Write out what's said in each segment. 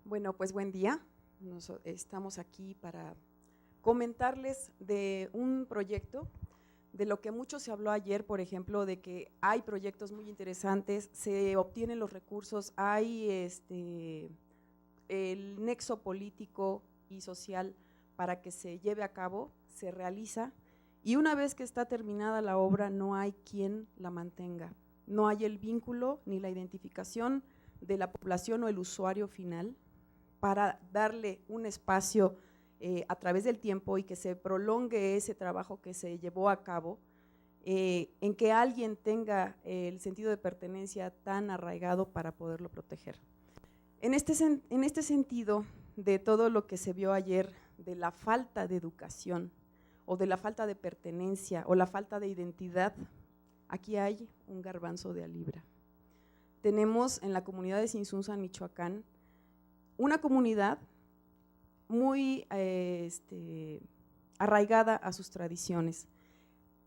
Bueno, pues buen día. Estamos aquí para comentarles de un proyecto, de lo que mucho se habló ayer, por ejemplo, de que hay proyectos muy interesantes, se obtienen los recursos, hay el nexo político y social para que se lleve a cabo, se realiza, y una vez que está terminada la obra no hay quien la mantenga, no hay el vínculo ni la identificación de la población o el usuario final para darle un espacio a través del tiempo y que se prolongue ese trabajo que se llevó a cabo, en que alguien tenga el sentido de pertenencia tan arraigado para poderlo proteger. En este sentido, de todo lo que se vio ayer, de la falta de educación o de la falta de pertenencia o la falta de identidad, aquí hay un garbanzo de a libra. Tenemos en la comunidad de Tzintzuntzan, Michoacán, una comunidad muy arraigada a sus tradiciones.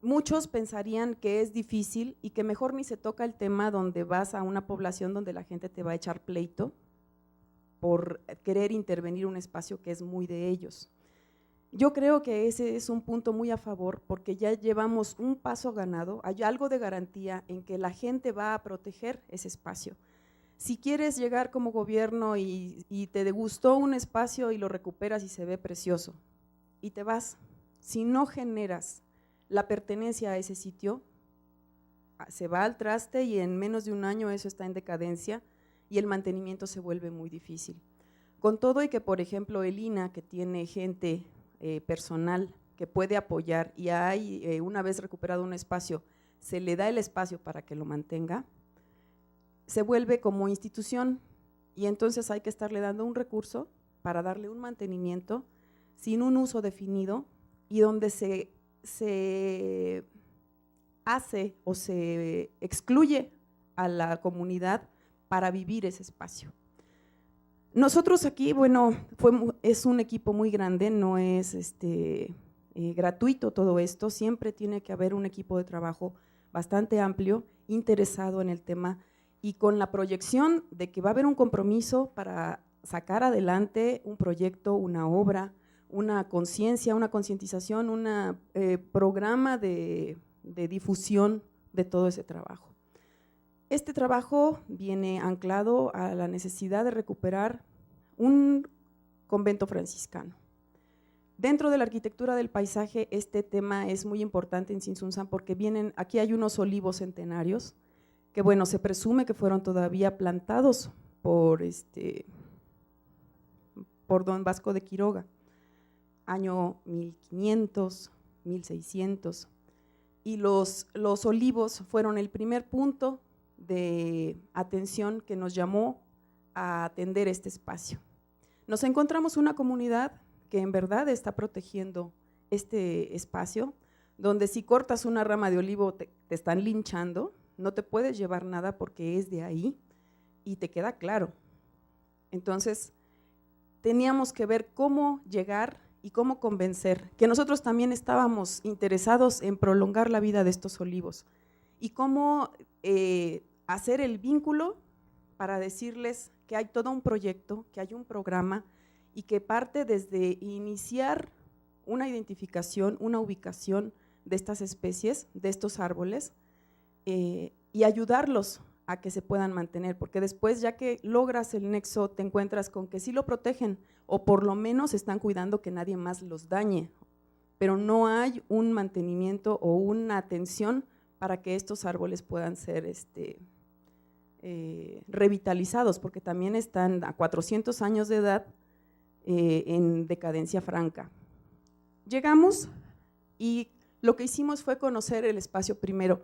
Muchos pensarían que es difícil y que mejor ni se toca el tema donde vas a una población donde la gente te va a echar pleito por querer intervenir un espacio que es muy de ellos. Yo creo que ese es un punto muy a favor porque ya llevamos un paso ganado, hay algo de garantía en que la gente va a proteger ese espacio. Si quieres llegar como gobierno y te gustó un espacio y lo recuperas y se ve precioso y te vas, si no generas la pertenencia a ese sitio, se va al traste y en menos de un año eso está en decadencia y el mantenimiento se vuelve muy difícil. Con todo y que, por ejemplo, el INAH, que tiene gente personal que puede apoyar y hay, una vez recuperado un espacio, se le da el espacio para que lo mantenga, se vuelve como institución y entonces hay que estarle dando un recurso para darle un mantenimiento sin un uso definido y donde se hace o se excluye a la comunidad para vivir ese espacio. Nosotros aquí, bueno, es un equipo muy grande, no es gratuito todo esto, siempre tiene que haber un equipo de trabajo bastante amplio, interesado en el tema y con la proyección de que va a haber un compromiso para sacar adelante un proyecto, una obra, una conciencia, una concientización, un programa de difusión de todo ese trabajo. Este trabajo viene anclado a la necesidad de recuperar un convento franciscano. Dentro de la arquitectura del paisaje, este tema es muy importante en Tzintzuntzan porque aquí hay unos olivos centenarios que bueno, se presume que fueron todavía plantados por don Vasco de Quiroga, año 1500, 1600, y los olivos fueron el primer punto de atención que nos llamó a atender este espacio. Nos encontramos una comunidad que en verdad está protegiendo este espacio, donde si cortas una rama de olivo te están linchando, no te puedes llevar nada porque es de ahí y te queda claro. Entonces, teníamos que ver cómo llegar y cómo convencer, que nosotros también estábamos interesados en prolongar la vida de estos olivos y cómo hacer el vínculo para decirles que hay todo un proyecto, que hay un programa y que parte desde iniciar una identificación, una ubicación de estas especies, de estos árboles, y ayudarlos a que se puedan mantener, porque después ya que logras el nexo te encuentras con que sí lo protegen o por lo menos están cuidando que nadie más los dañe, pero no hay un mantenimiento o una atención para que estos árboles puedan ser revitalizados, porque también están a 400 años de edad en decadencia franca. Llegamos y lo que hicimos fue conocer el espacio primero.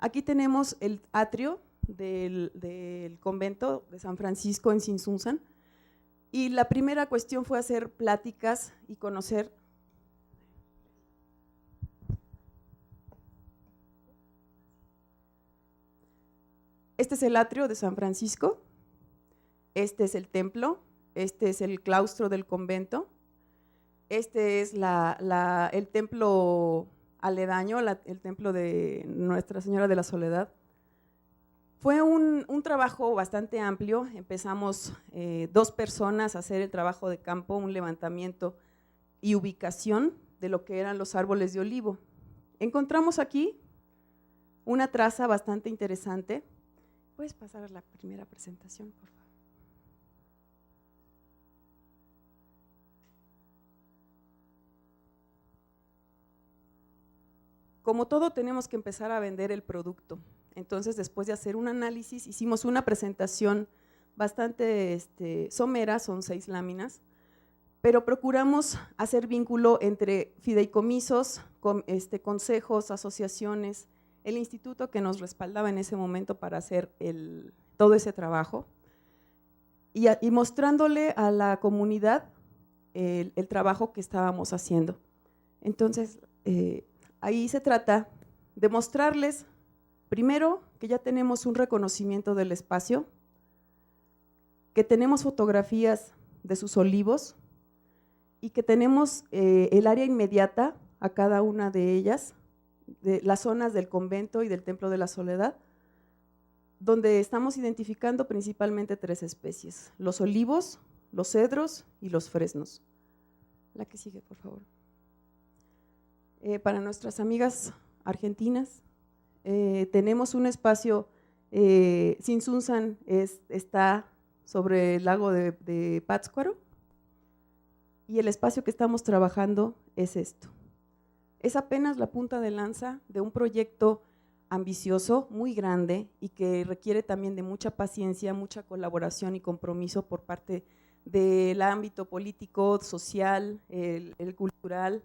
Aquí tenemos el atrio del convento de San Francisco en Tzintzuntzan y la primera cuestión fue hacer pláticas y conocer. Este es el atrio de San Francisco, este es el templo, este es el claustro del convento, este es el templo aledaño, el templo de Nuestra Señora de la Soledad. Fue un trabajo bastante amplio. Empezamos 2 personas a hacer el trabajo de campo, un levantamiento y ubicación de lo que eran los árboles de olivo. Encontramos aquí una traza bastante interesante. ¿Puedes pasar a la primera presentación, por favor? Como todo, tenemos que empezar a vender el producto. Entonces, después de hacer un análisis, hicimos una presentación bastante somera, son 6 láminas, pero procuramos hacer vínculo entre fideicomisos, consejos, asociaciones, el instituto que nos respaldaba en ese momento para hacer todo ese trabajo, y mostrándole a la comunidad el trabajo que estábamos haciendo. Entonces, ahí se trata de mostrarles, primero, que ya tenemos un reconocimiento del espacio, que tenemos fotografías de sus olivos y que tenemos el área inmediata a cada una de ellas, de las zonas del convento y del Templo de la Soledad, donde estamos identificando principalmente 3 especies: los olivos, los cedros y los fresnos. La que sigue, por favor. Para nuestras amigas argentinas, tenemos un espacio, Tzintzuntzan está sobre el lago de Pátzcuaro, y el espacio que estamos trabajando es esto. Es apenas la punta de lanza de un proyecto ambicioso, muy grande, y que requiere también de mucha paciencia, mucha colaboración y compromiso por parte del ámbito político, social, el cultural,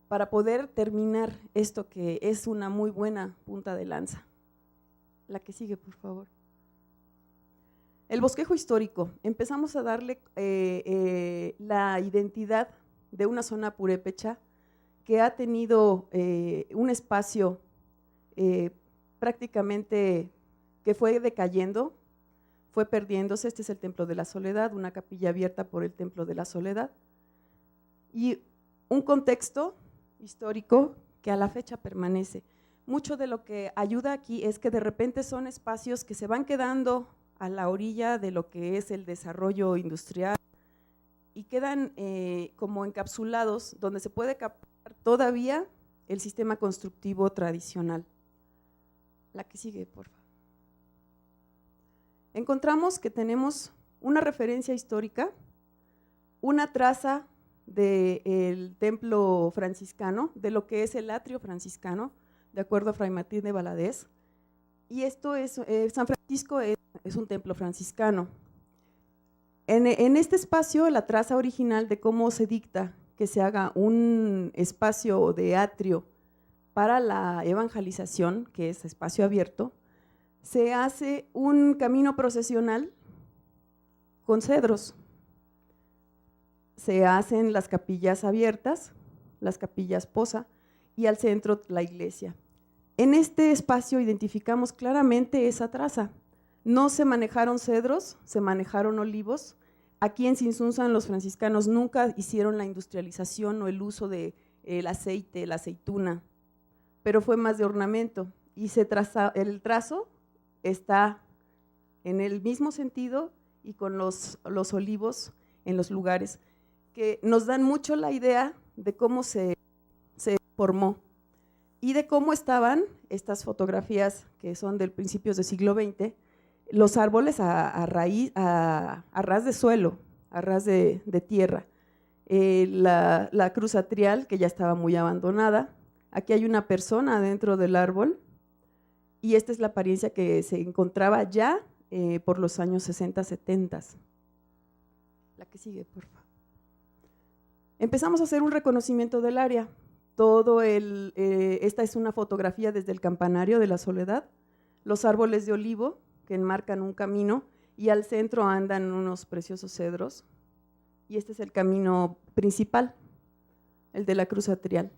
para poder terminar esto que es una muy buena punta de lanza. La que sigue, por favor. El bosquejo histórico. Empezamos a darle la identidad de una zona purépecha que ha tenido un espacio prácticamente que fue decayendo, fue perdiéndose. Este es el Templo de la Soledad, una capilla abierta por el Templo de la Soledad, y un contexto histórico que a la fecha permanece. Mucho de lo que ayuda aquí es que de repente son espacios que se van quedando a la orilla de lo que es el desarrollo industrial y quedan como encapsulados, donde se puede captar todavía el sistema constructivo tradicional. La que sigue, por favor. Encontramos que tenemos una referencia histórica, una traza del templo franciscano, de lo que es el atrio franciscano, de acuerdo a Fray Martín de Valadez, y esto es, San Francisco es un templo franciscano. En este espacio, la traza original de cómo se dicta que se haga un espacio de atrio para la evangelización, que es espacio abierto, se hace un camino procesional con cedros. Se hacen las capillas abiertas, las capillas posa, y al centro la iglesia. En este espacio identificamos claramente esa traza. No se manejaron cedros, se manejaron olivos. Aquí en Tzintzuntzan los franciscanos nunca hicieron la industrialización o el uso del aceite, la aceituna, pero fue más de ornamento, y el trazo está en el mismo sentido y con los olivos en los lugares, que nos dan mucho la idea de cómo se formó y de cómo estaban estas fotografías que son del principios del siglo XX, los árboles a ras de suelo, a ras de tierra. La cruz atrial, que ya estaba muy abandonada. Aquí hay una persona dentro del árbol, y esta es la apariencia que se encontraba ya por los años 60, 70. La que sigue, por favor. Empezamos a hacer un reconocimiento del área. Esta es una fotografía desde el campanario de la Soledad, los árboles de olivo que enmarcan un camino, y al centro andan unos preciosos cedros, y este es el camino principal, el de la cruz atrial.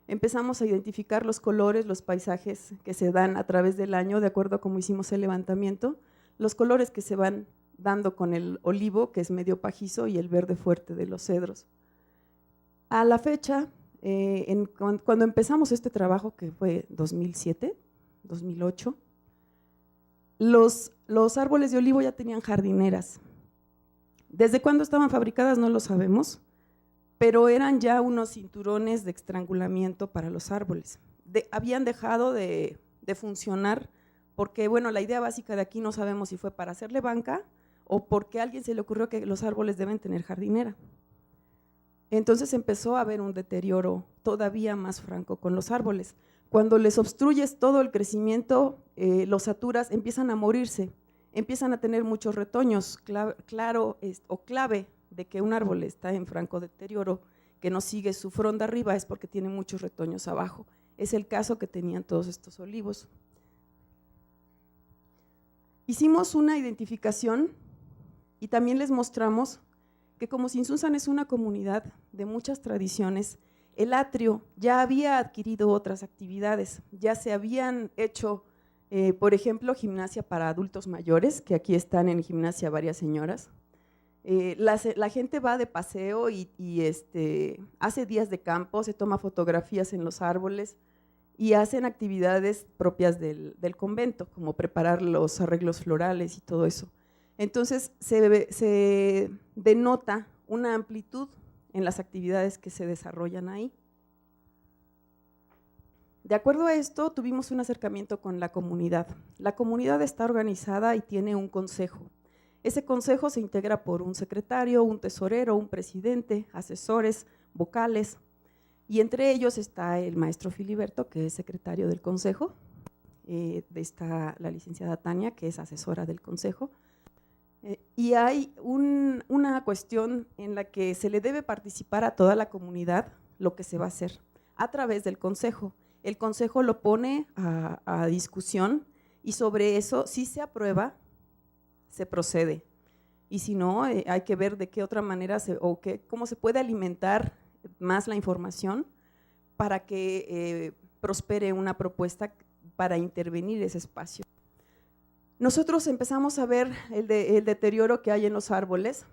Empezamos a identificar los colores, los paisajes que se dan a través del año, de acuerdo a cómo hicimos el levantamiento, los colores que se van dando con el olivo, que es medio pajizo, y el verde fuerte de los cedros. A la fecha, cuando empezamos este trabajo, que fue 2007, 2008, Los árboles de olivo ya tenían jardineras. ¿Desde cuándo estaban fabricadas? No lo sabemos, pero eran ya unos cinturones de estrangulamiento para los árboles. Habían dejado de funcionar porque, bueno, la idea básica de aquí no sabemos si fue para hacerle banca o porque a alguien se le ocurrió que los árboles deben tener jardinera. Entonces empezó a haber un deterioro todavía más franco con los árboles. Cuando les obstruyes todo el crecimiento, los saturas, empiezan a morirse, empiezan a tener muchos retoños. Claro o clave de que un árbol está en franco deterioro, que no sigue su fronda arriba, es porque tiene muchos retoños abajo. Es el caso que tenían todos estos olivos. Hicimos una identificación y también les mostramos que como Tzintzuntzan es una comunidad de muchas tradiciones, el atrio ya había adquirido otras actividades, ya se habían hecho, por ejemplo, gimnasia para adultos mayores, que aquí están en gimnasia varias señoras. La gente va de paseo y hace días de campo, se toma fotografías en los árboles y hacen actividades propias del convento, como preparar los arreglos florales y todo eso. Entonces se denota una amplitud en las actividades que se desarrollan ahí. De acuerdo a esto, tuvimos un acercamiento con la comunidad. La comunidad está organizada y tiene un consejo. Ese consejo se integra por un secretario, un tesorero, un presidente, asesores, vocales, y entre ellos está el maestro Filiberto, que es secretario del consejo, está la licenciada Tania, que es asesora del consejo, y hay una cuestión en la que se le debe participar a toda la comunidad lo que se va a hacer a través del consejo. El consejo lo pone a discusión y sobre eso, si se aprueba, se procede. Y si no, hay que ver de qué otra manera cómo se puede alimentar más la información para que prospere una propuesta para intervenir ese espacio. Nosotros empezamos a ver el deterioro que hay en los árboles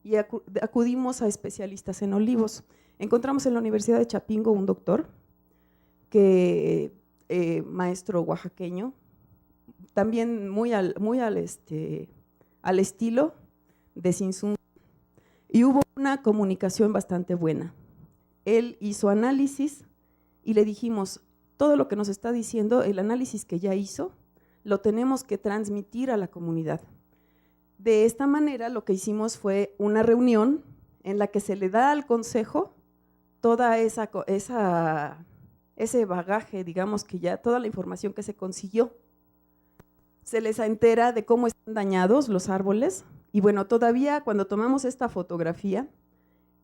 y acudimos a especialistas en olivos. Encontramos en la Universidad de Chapingo un doctor, maestro oaxaqueño, también muy al estilo de Tzintzuntzan, y hubo una comunicación bastante buena. Él hizo análisis y le dijimos, todo lo que nos está diciendo, el análisis que ya hizo, lo tenemos que transmitir a la comunidad. De esta manera lo que hicimos fue una reunión en la que se le da al consejo toda ese bagaje, digamos que ya toda la información que se consiguió. Se les entera de cómo están dañados los árboles y bueno, todavía cuando tomamos esta fotografía,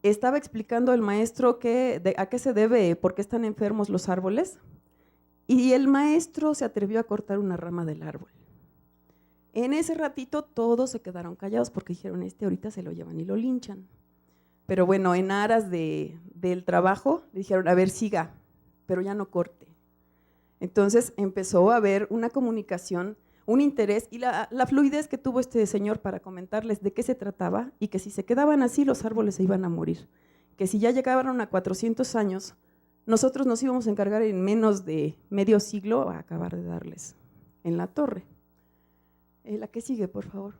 estaba explicando el maestro a qué se debe, por qué están enfermos los árboles. Y el maestro se atrevió a cortar una rama del árbol. En ese ratito todos se quedaron callados porque dijeron, ahorita se lo llevan y lo linchan. Pero bueno, en aras del trabajo, le dijeron, a ver, siga, pero ya no corte. Entonces empezó a haber una comunicación, un interés y la fluidez que tuvo este señor para comentarles de qué se trataba y que si se quedaban así los árboles se iban a morir. Que si ya llegaban a 400 años, nosotros nos íbamos a encargar en menos de medio siglo a acabar de darles en la torre. La que sigue, por favor.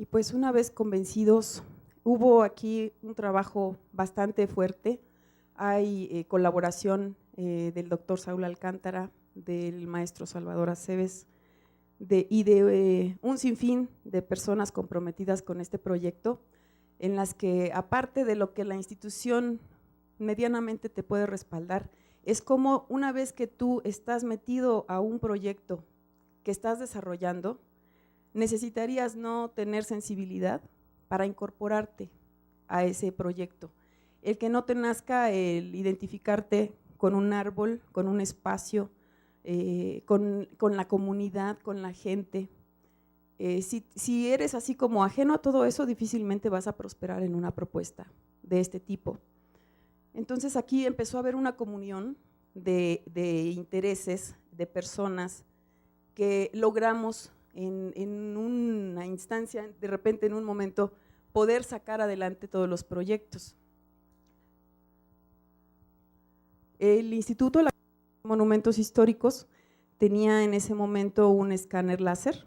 Y pues una vez convencidos, hubo aquí un trabajo bastante fuerte. Hay colaboración del doctor Saúl Alcántara, del maestro Salvador Aceves y de un sinfín de personas comprometidas con este proyecto, en las que aparte de lo que la institución medianamente te puede respaldar, es como una vez que tú estás metido a un proyecto que estás desarrollando, necesitarías no tener sensibilidad para incorporarte a ese proyecto. El que no te nazca el identificarte con un árbol, con un espacio, con la comunidad, con la gente, si eres así como ajeno a todo eso, difícilmente vas a prosperar en una propuesta de este tipo. Entonces aquí empezó a haber una comunión de intereses, de personas que logramos en una instancia, de repente en un momento, poder sacar adelante todos los proyectos. El Instituto de Monumentos Históricos tenía en ese momento un escáner láser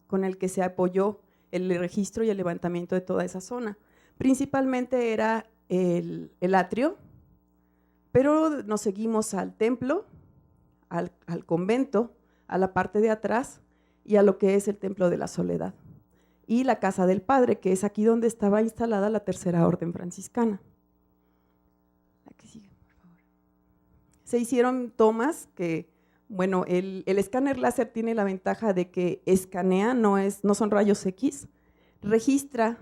con el que se apoyó el registro y el levantamiento de toda esa zona. Principalmente era el atrio, pero nos seguimos al templo, al convento, a la parte de atrás y a lo que es el Templo de la Soledad. Y la Casa del Padre, que es aquí donde estaba instalada la Tercera Orden Franciscana. La que sigue, por favor. Se hicieron tomas que, bueno, el escáner láser tiene la ventaja de que escanea, no son rayos X, registra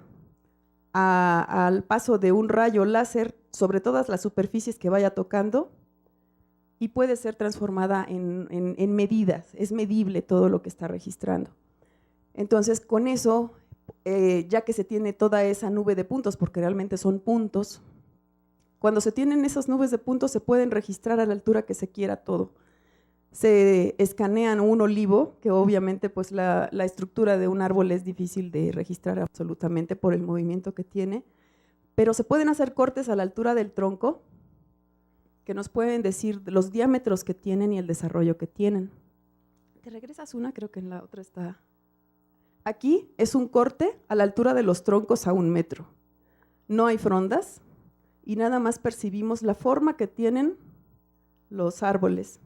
al paso de un rayo láser sobre todas las superficies que vaya tocando y puede ser transformada en medidas, es medible todo lo que está registrando. Entonces, con eso, ya que se tiene toda esa nube de puntos, porque realmente son puntos, cuando se tienen esas nubes de puntos se pueden registrar a la altura que se quiera todo. Se escanean un olivo, que obviamente pues la estructura de un árbol es difícil de registrar absolutamente por el movimiento que tiene, pero se pueden hacer cortes a la altura del tronco que nos pueden decir los diámetros que tienen y el desarrollo que tienen. Te regresas una, creo que en la otra está. Aquí es un corte a la altura de los troncos a 1 metro. No hay frondas y nada más percibimos la forma que tienen los árboles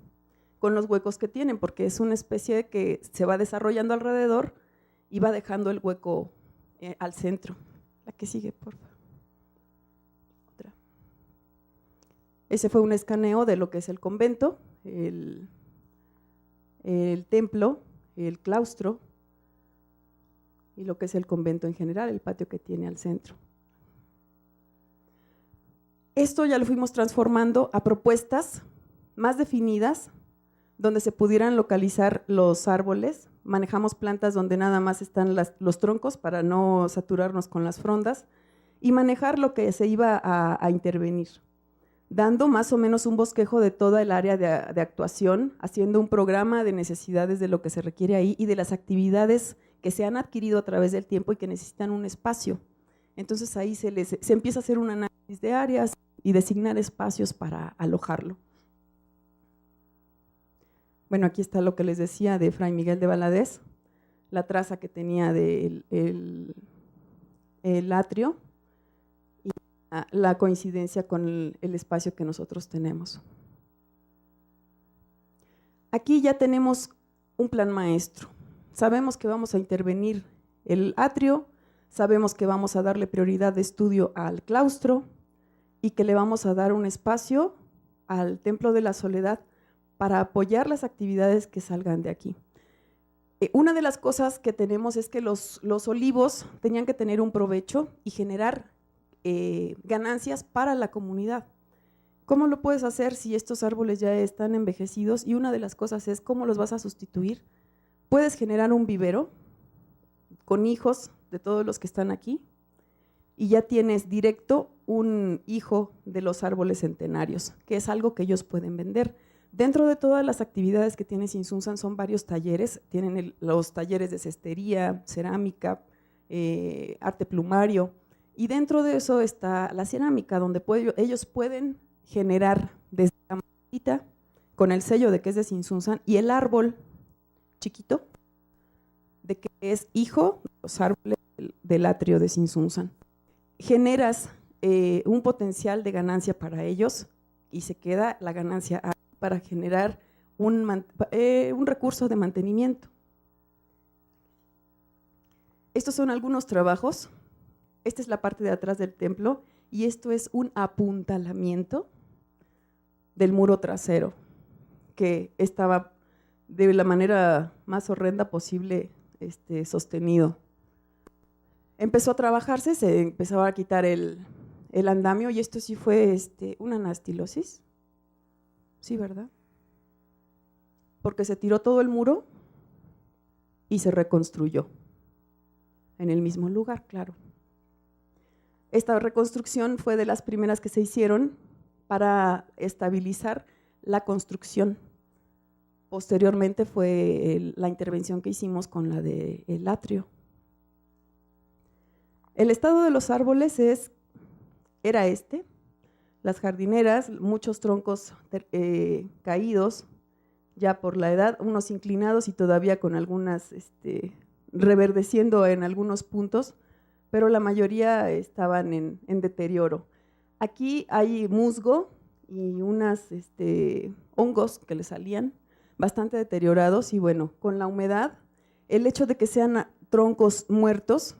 con los huecos que tienen, porque es una especie que se va desarrollando alrededor y va dejando el hueco al centro. La que sigue, por favor. Otra. Ese fue un escaneo de lo que es el convento, el templo, el claustro y lo que es el convento en general, el patio que tiene al centro. Esto ya lo fuimos transformando a propuestas más definidas, donde se pudieran localizar los árboles. Manejamos plantas donde nada más están los troncos para no saturarnos con las frondas y manejar lo que se iba a intervenir, dando más o menos un bosquejo de toda el área de actuación, haciendo un programa de necesidades de lo que se requiere ahí y de las actividades que se han adquirido a través del tiempo y que necesitan un espacio. Entonces ahí se empieza a hacer un análisis de áreas y designar espacios para alojarlo. Bueno, aquí está lo que les decía de Fray Miguel de Valadez, la traza que tenía del el atrio y la coincidencia con el espacio que nosotros tenemos. Aquí ya tenemos un plan maestro. Sabemos que vamos a intervenir el atrio, sabemos que vamos a darle prioridad de estudio al claustro y que le vamos a dar un espacio al Templo de la Soledad para apoyar las actividades que salgan de aquí. Una de las cosas que tenemos es que los olivos tenían que tener un provecho y generar ganancias para la comunidad. ¿Cómo lo puedes hacer si estos árboles ya están envejecidos? Y una de las cosas es cómo los vas a sustituir. Puedes generar un vivero con hijos de todos los que están aquí y ya tienes directo un hijo de los árboles centenarios, que es algo que ellos pueden vender. Dentro de todas las actividades que tiene Sinsunzan son varios talleres, tienen los talleres de cestería, cerámica, arte plumario, y dentro de eso está la cerámica, donde ellos pueden generar desde la matita con el sello de que es de Sinsunzan y el árbol chiquito de que es hijo de los árboles del atrio de Sinsunzan. Generas un potencial de ganancia para ellos y se queda la ganancia para generar un recurso de mantenimiento. Estos son algunos trabajos. Esta es la parte de atrás del templo y esto es un apuntalamiento del muro trasero que estaba de la manera más horrenda posible sostenido. Empezó a trabajarse, se empezaba a quitar el andamio y esto sí fue una anastilosis. Sí, ¿verdad? Porque se tiró todo el muro y se reconstruyó. en el mismo lugar, claro. Esta reconstrucción fue de las primeras que se hicieron para estabilizar la construcción. Posteriormente fue la intervención que hicimos con la del atrio. El estado de los árboles era las jardineras, muchos troncos caídos ya por la edad, unos inclinados y todavía con algunas reverdeciendo en algunos puntos, pero la mayoría estaban en deterioro. Aquí hay musgo y unos hongos que le salían bastante deteriorados y bueno, con la humedad, el hecho de que sean troncos muertos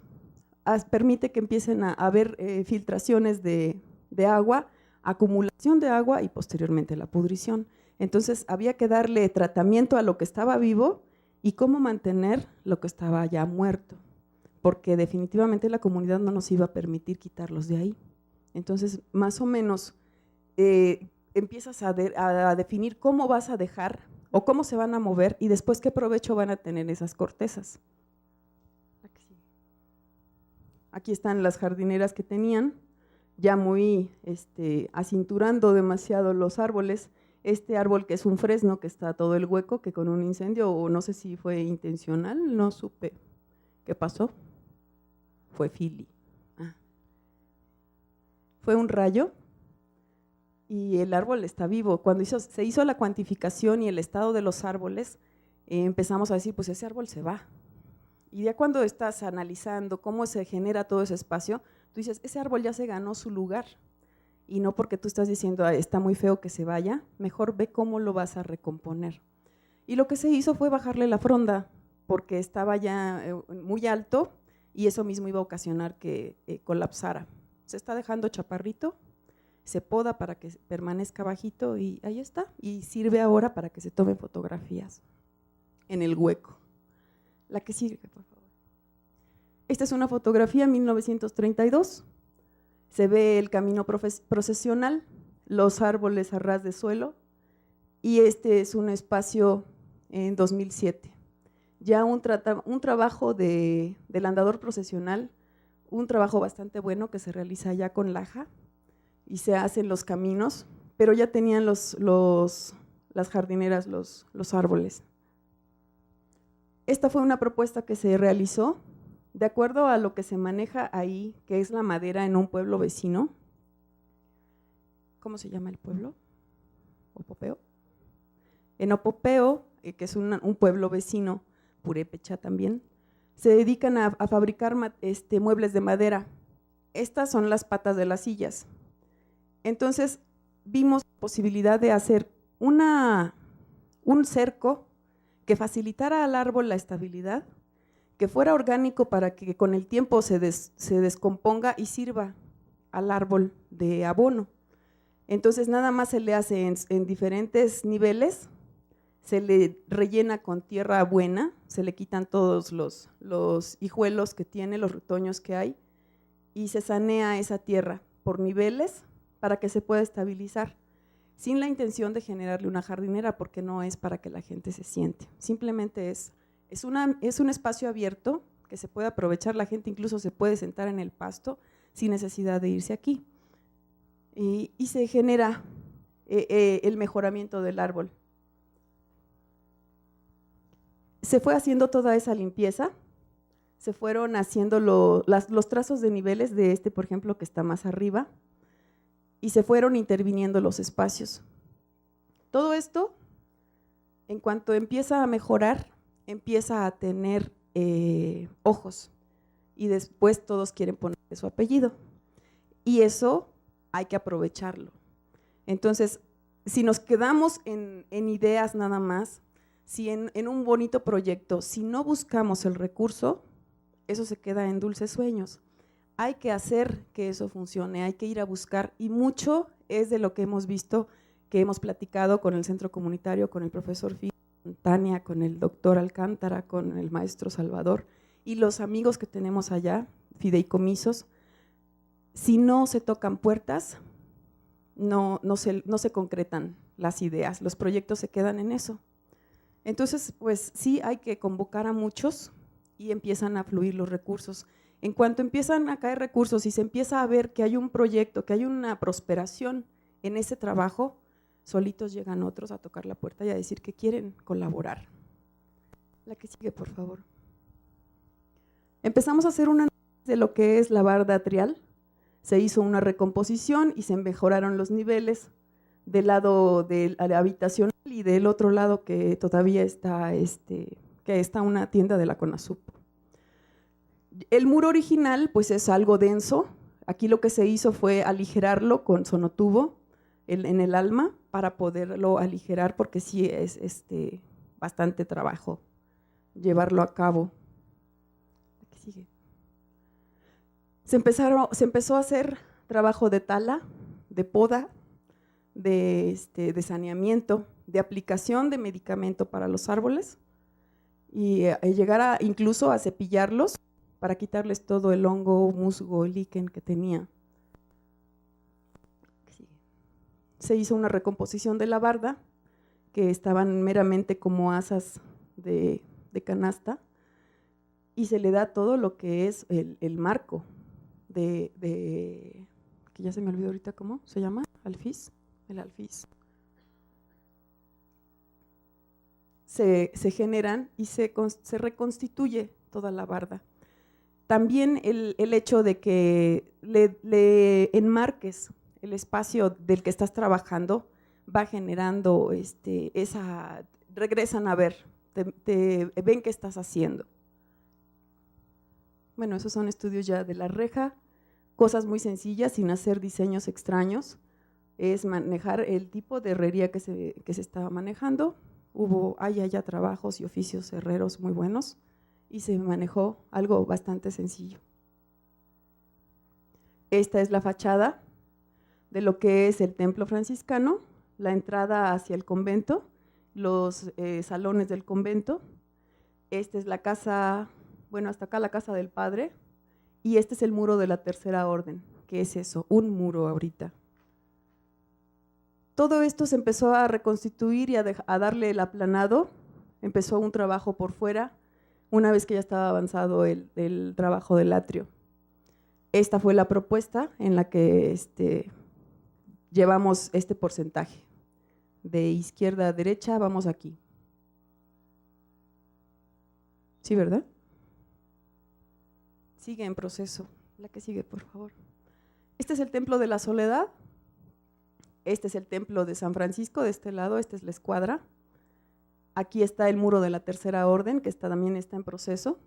permite que empiecen a haber filtraciones de agua, acumulación de agua y posteriormente la pudrición. Entonces había que darle tratamiento a lo que estaba vivo y cómo mantener lo que estaba ya muerto, porque definitivamente la comunidad no nos iba a permitir quitarlos de ahí. Entonces, más o menos empiezas a definir cómo vas a dejar o cómo se van a mover y después qué provecho van a tener esas cortezas. Aquí están las jardineras que tenían, ya muy acinturando demasiado los árboles. Este árbol que es un fresno, que está todo el hueco, que con un incendio, o no sé si fue intencional, no supe qué pasó, fue Philly. Fue un rayo y el árbol está vivo. Cuando se hizo la cuantificación y el estado de los árboles, empezamos a decir, pues ese árbol se va. Y ya cuando estás analizando cómo se genera todo ese espacio, tú dices, ese árbol ya se ganó su lugar. Y no porque tú estás diciendo, está muy feo que se vaya, mejor ve cómo lo vas a recomponer. Y lo que se hizo fue bajarle la fronda, porque estaba ya muy alto y eso mismo iba a ocasionar que colapsara. Se está dejando chaparrito, se poda para que permanezca bajito y ahí está. Y sirve ahora para que se tomen fotografías en el hueco. La que sigue, por favor. Esta es una fotografía 1932. Se ve el camino procesional, los árboles a ras de suelo y este es un espacio en 2007. Ya un trabajo del andador procesional, un trabajo bastante bueno que se realiza ya con laja y se hacen los caminos, pero ya tenían las jardineras los árboles. Esta fue una propuesta que se realizó de acuerdo a lo que se maneja ahí, que es la madera en un pueblo vecino. ¿Cómo se llama el pueblo? Opopeo. En Opopeo, que es un pueblo vecino, Purépecha también, se dedican a fabricar muebles de madera. Estas son las patas de las sillas. Entonces vimos la posibilidad de hacer un cerco que facilitara al árbol la estabilidad, que fuera orgánico para que con el tiempo se descomponga y sirva al árbol de abono. Entonces nada más se le hace en diferentes niveles, se le rellena con tierra buena, se le quitan todos los hijuelos que tiene, los retoños que hay, y se sanea esa tierra por niveles para que se pueda estabilizar, sin la intención de generarle una jardinera, porque no es para que la gente se siente, simplemente es un espacio abierto que se puede aprovechar, la gente incluso se puede sentar en el pasto sin necesidad de irse aquí. Y se genera el mejoramiento del árbol. Se fue haciendo toda esa limpieza, se fueron haciendo los trazos de niveles de por ejemplo, que está más arriba, y se fueron interviniendo los espacios. Todo esto, en cuanto empieza a mejorar, empieza a tener ojos y después todos quieren ponerle su apellido y eso hay que aprovecharlo. Entonces, si nos quedamos en ideas nada más, si en un bonito proyecto, si no buscamos el recurso, eso se queda en dulces sueños. Hay que hacer que eso funcione, hay que ir a buscar y mucho es de lo que hemos visto, que hemos platicado con el centro comunitario, con el profesor Figueroa, con Tania, con el doctor Alcántara, con el maestro Salvador y los amigos que tenemos allá, fideicomisos. Si no se tocan puertas, no se concretan las ideas, los proyectos se quedan en eso. Entonces, pues sí hay que convocar a muchos y empiezan a fluir los recursos. En cuanto empiezan a caer recursos y se empieza a ver que hay un proyecto, que hay una prosperación en ese trabajo, solitos llegan otros a tocar la puerta y a decir que quieren colaborar. La que sigue, por favor. Empezamos a hacer un análisis de lo que es la barda atrial, se hizo una recomposición y se mejoraron los niveles del lado de la habitacional y del otro lado que todavía está, que está una tienda de la CONASUP. El muro original pues es algo denso, aquí lo que se hizo fue aligerarlo con sonotubo en el alma para poderlo aligerar porque sí es bastante trabajo llevarlo a cabo. Aquí sigue. Se empezó a hacer trabajo de tala, de poda, de saneamiento, de aplicación de medicamento para los árboles y llegar incluso a cepillarlos para quitarles todo el hongo, musgo, líquen que tenía. Se hizo una recomposición de la barda, que estaban meramente como asas de canasta, y se le da todo lo que es el marco que ya se me olvidó ahorita cómo se llama, alfiz, el alfiz. Se generan y se reconstituye toda la barda. También el hecho de que le enmarques el espacio del que estás trabajando va generando regresan a ver, te ven qué estás haciendo. Bueno, esos son estudios ya de la reja, cosas muy sencillas sin hacer diseños extraños, es manejar el tipo de herrería que se estaba manejando. Hay allá trabajos y oficios herreros muy buenos y se manejó algo bastante sencillo. Esta es la fachada de lo que es el templo franciscano, la entrada hacia el convento, los salones del convento. Esta es la casa, bueno, hasta acá la casa del padre, y este es el muro de la Tercera Orden. ¿Qué es eso? Un muro ahorita. Todo esto se empezó a reconstituir y a darle el aplanado, empezó un trabajo por fuera, una vez que ya estaba avanzado el trabajo del atrio. Esta fue la propuesta en la que llevamos este porcentaje. De izquierda a derecha, vamos aquí. ¿Sí, verdad? Sigue en proceso. La que sigue, por favor. Este es el Templo de la Soledad. Este es el Templo de San Francisco, de este lado, esta es la escuadra. Aquí está el muro de la Tercera Orden, que también está en proceso.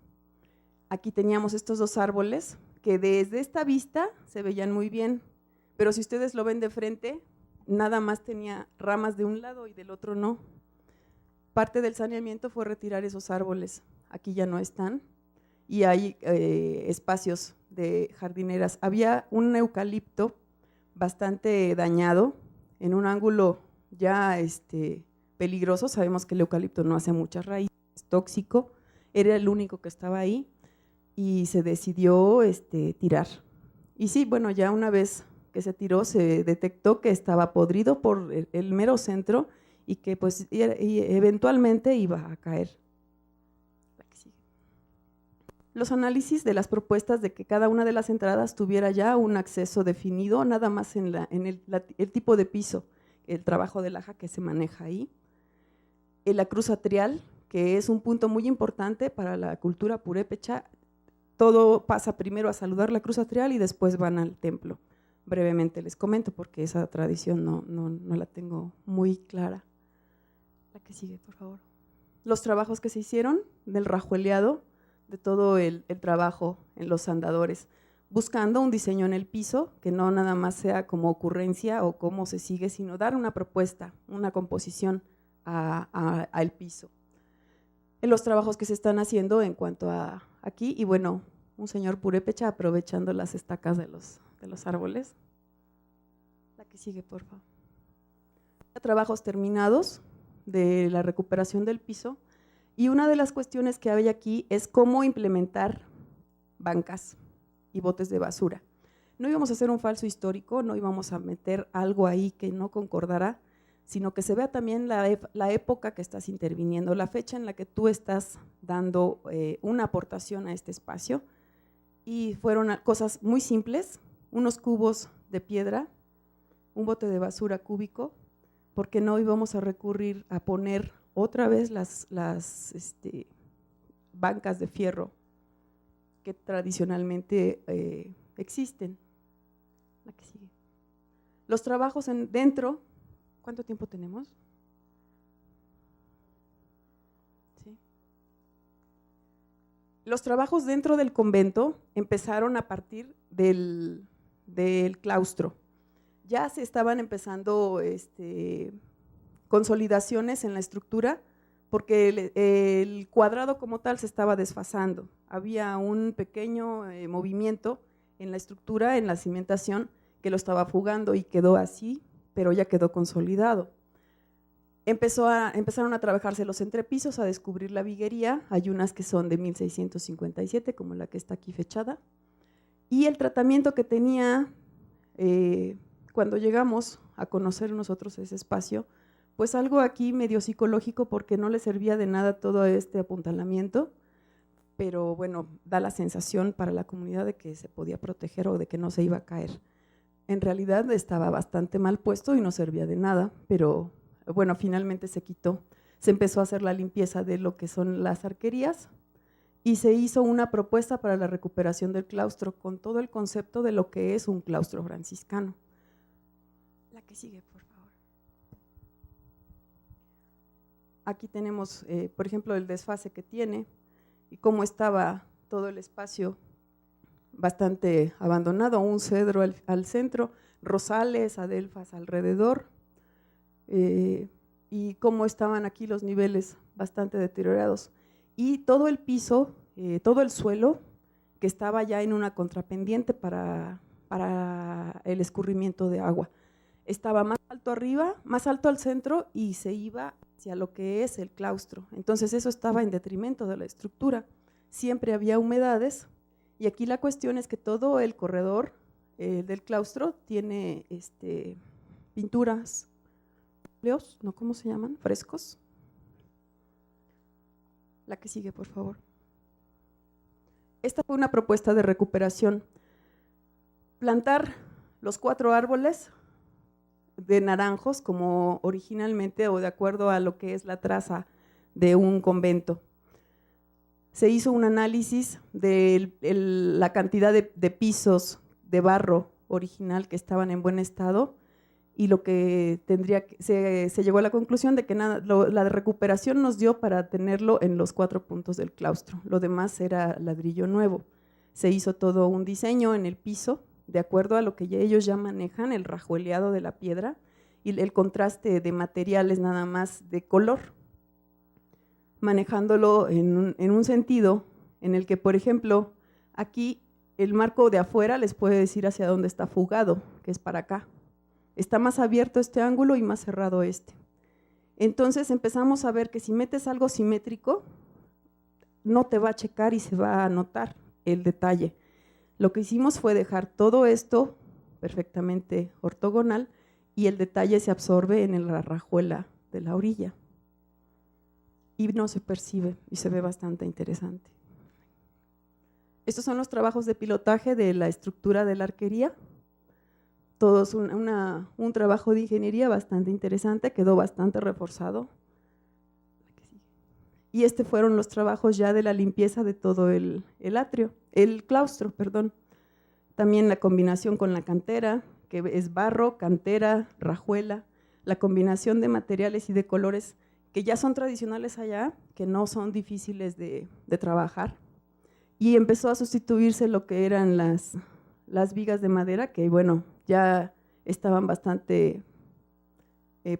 Aquí teníamos estos dos árboles, que desde esta vista se veían muy bien, pero si ustedes lo ven de frente, nada más tenía ramas de un lado y del otro no. Parte del saneamiento fue retirar esos árboles, aquí ya no están, y hay espacios de jardineras. Había un eucalipto bastante dañado, en un ángulo ya peligroso, sabemos que el eucalipto no hace muchas raíces, es tóxico, era el único que estaba ahí y se decidió tirar. Y sí, bueno, ya una vez que se tiró se detectó que estaba podrido por el mero centro y que pues eventualmente iba a caer. Los análisis de las propuestas de que cada una de las entradas tuviera ya un acceso definido, nada más en el tipo de piso, el trabajo de laja que se maneja ahí. La cruz atrial, que es un punto muy importante para la cultura purépecha, todo pasa primero a saludar la cruz atrial y después van al templo. Brevemente les comento porque esa tradición no la tengo muy clara. La que sigue, por favor. Los trabajos que se hicieron del rajueleado, de todo el trabajo en los andadores, buscando un diseño en el piso que no nada más sea como ocurrencia o cómo se sigue, sino dar una propuesta, una composición al piso. En los trabajos que se están haciendo en cuanto a aquí, y bueno, un señor purépecha aprovechando las estacas de los árboles. La que sigue, por favor. Trabajos terminados de la recuperación del piso. Y una de las cuestiones que hay aquí es cómo implementar bancas y botes de basura. No íbamos a hacer un falso histórico, no íbamos a meter algo ahí que no concordara. sino que se vea también la época que estás interviniendo, la fecha en la que tú estás dando una aportación a este espacio. Y fueron cosas muy simples, unos cubos de piedra, un bote de basura cúbico, porque no íbamos a recurrir a poner otra vez las bancas de fierro que tradicionalmente existen. La que sigue. Los trabajos dentro, ¿cuánto tiempo tenemos? ¿Sí? Los trabajos dentro del convento empezaron a partir del claustro. Ya se estaban empezando consolidaciones en la estructura, porque el cuadrado como tal se estaba desfasando. Había un pequeño movimiento en la estructura, en la cimentación, que lo estaba fugando y quedó así, pero ya quedó consolidado. Empezaron a trabajarse los entrepisos, a descubrir la viguería. Hay unas que son de 1657, como la que está aquí fechada. Y el tratamiento que tenía cuando llegamos a conocer nosotros ese espacio, pues algo aquí medio psicológico, porque no le servía de nada todo este apuntalamiento, pero bueno, da la sensación para la comunidad de que se podía proteger o de que no se iba a caer. En realidad estaba bastante mal puesto y no servía de nada, pero bueno, finalmente se quitó. Se empezó a hacer la limpieza de lo que son las arquerías y se hizo una propuesta para la recuperación del claustro con todo el concepto de lo que es un claustro franciscano. La que sigue, por favor. Aquí tenemos, por ejemplo, el desfase que tiene y cómo estaba todo el espacio bastante abandonado, un cedro al centro, rosales, adelfas alrededor, y cómo estaban aquí los niveles bastante deteriorados. Y todo el piso, todo el suelo, que estaba ya en una contrapendiente para el escurrimiento de agua. Estaba más alto arriba, más alto al centro y se iba hacia lo que es el claustro. Entonces eso estaba en detrimento de la estructura. Siempre había humedades y aquí la cuestión es que todo el corredor del claustro tiene pinturas, ¿no? ¿Cómo se llaman? Frescos. La que sigue, por favor. Esta fue una propuesta de recuperación. Plantar los 4 árboles de naranjos como originalmente o de acuerdo a lo que es la traza de un convento. Se hizo un análisis de la cantidad de pisos de barro original que estaban en buen estado y lo que se llegó a la conclusión de que la recuperación nos dio para tenerlo en los 4 puntos del claustro. Lo demás era ladrillo nuevo. Se hizo todo un diseño en el piso de acuerdo a lo que ellos ya manejan, el rajueleado de la piedra y el contraste de materiales nada más de color, manejándolo en un sentido en el que, por ejemplo, aquí el marco de afuera les puede decir hacia dónde está fugado, que es para acá. Está más abierto este ángulo y más cerrado este. Entonces empezamos a ver que si metes algo simétrico, no te va a checar y se va a notar el detalle. Lo que hicimos fue dejar todo esto perfectamente ortogonal y el detalle se absorbe en la rajuela de la orilla y no se percibe y se ve bastante interesante. Estos son los trabajos de pilotaje de la estructura de la arquería. Todo es un trabajo de ingeniería bastante interesante, quedó bastante reforzado. Y fueron los trabajos ya de la limpieza de todo el claustro, perdón. También la combinación con la cantera, que es barro, cantera, rajuela, la combinación de materiales y de colores que ya son tradicionales allá, que no son difíciles de trabajar. Y empezó a sustituirse lo que eran las vigas de madera, que bueno, ya estaban bastante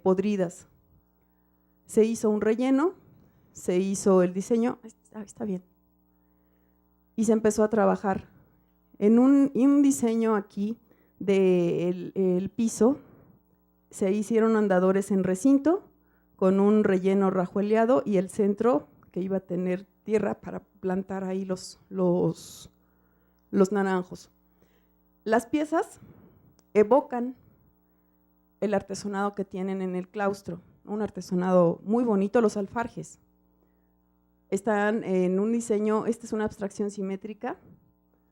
podridas. Se hizo un relleno, se hizo el diseño, está bien, y se empezó a trabajar en un diseño aquí del piso. Se hicieron andadores en recinto con un relleno rajueleado y el centro que iba a tener tierra para plantar ahí los naranjos. Las piezas evocan el artesonado que tienen en el claustro, un artesonado muy bonito, los alfarjes. Están en un diseño, esta es una abstracción simétrica,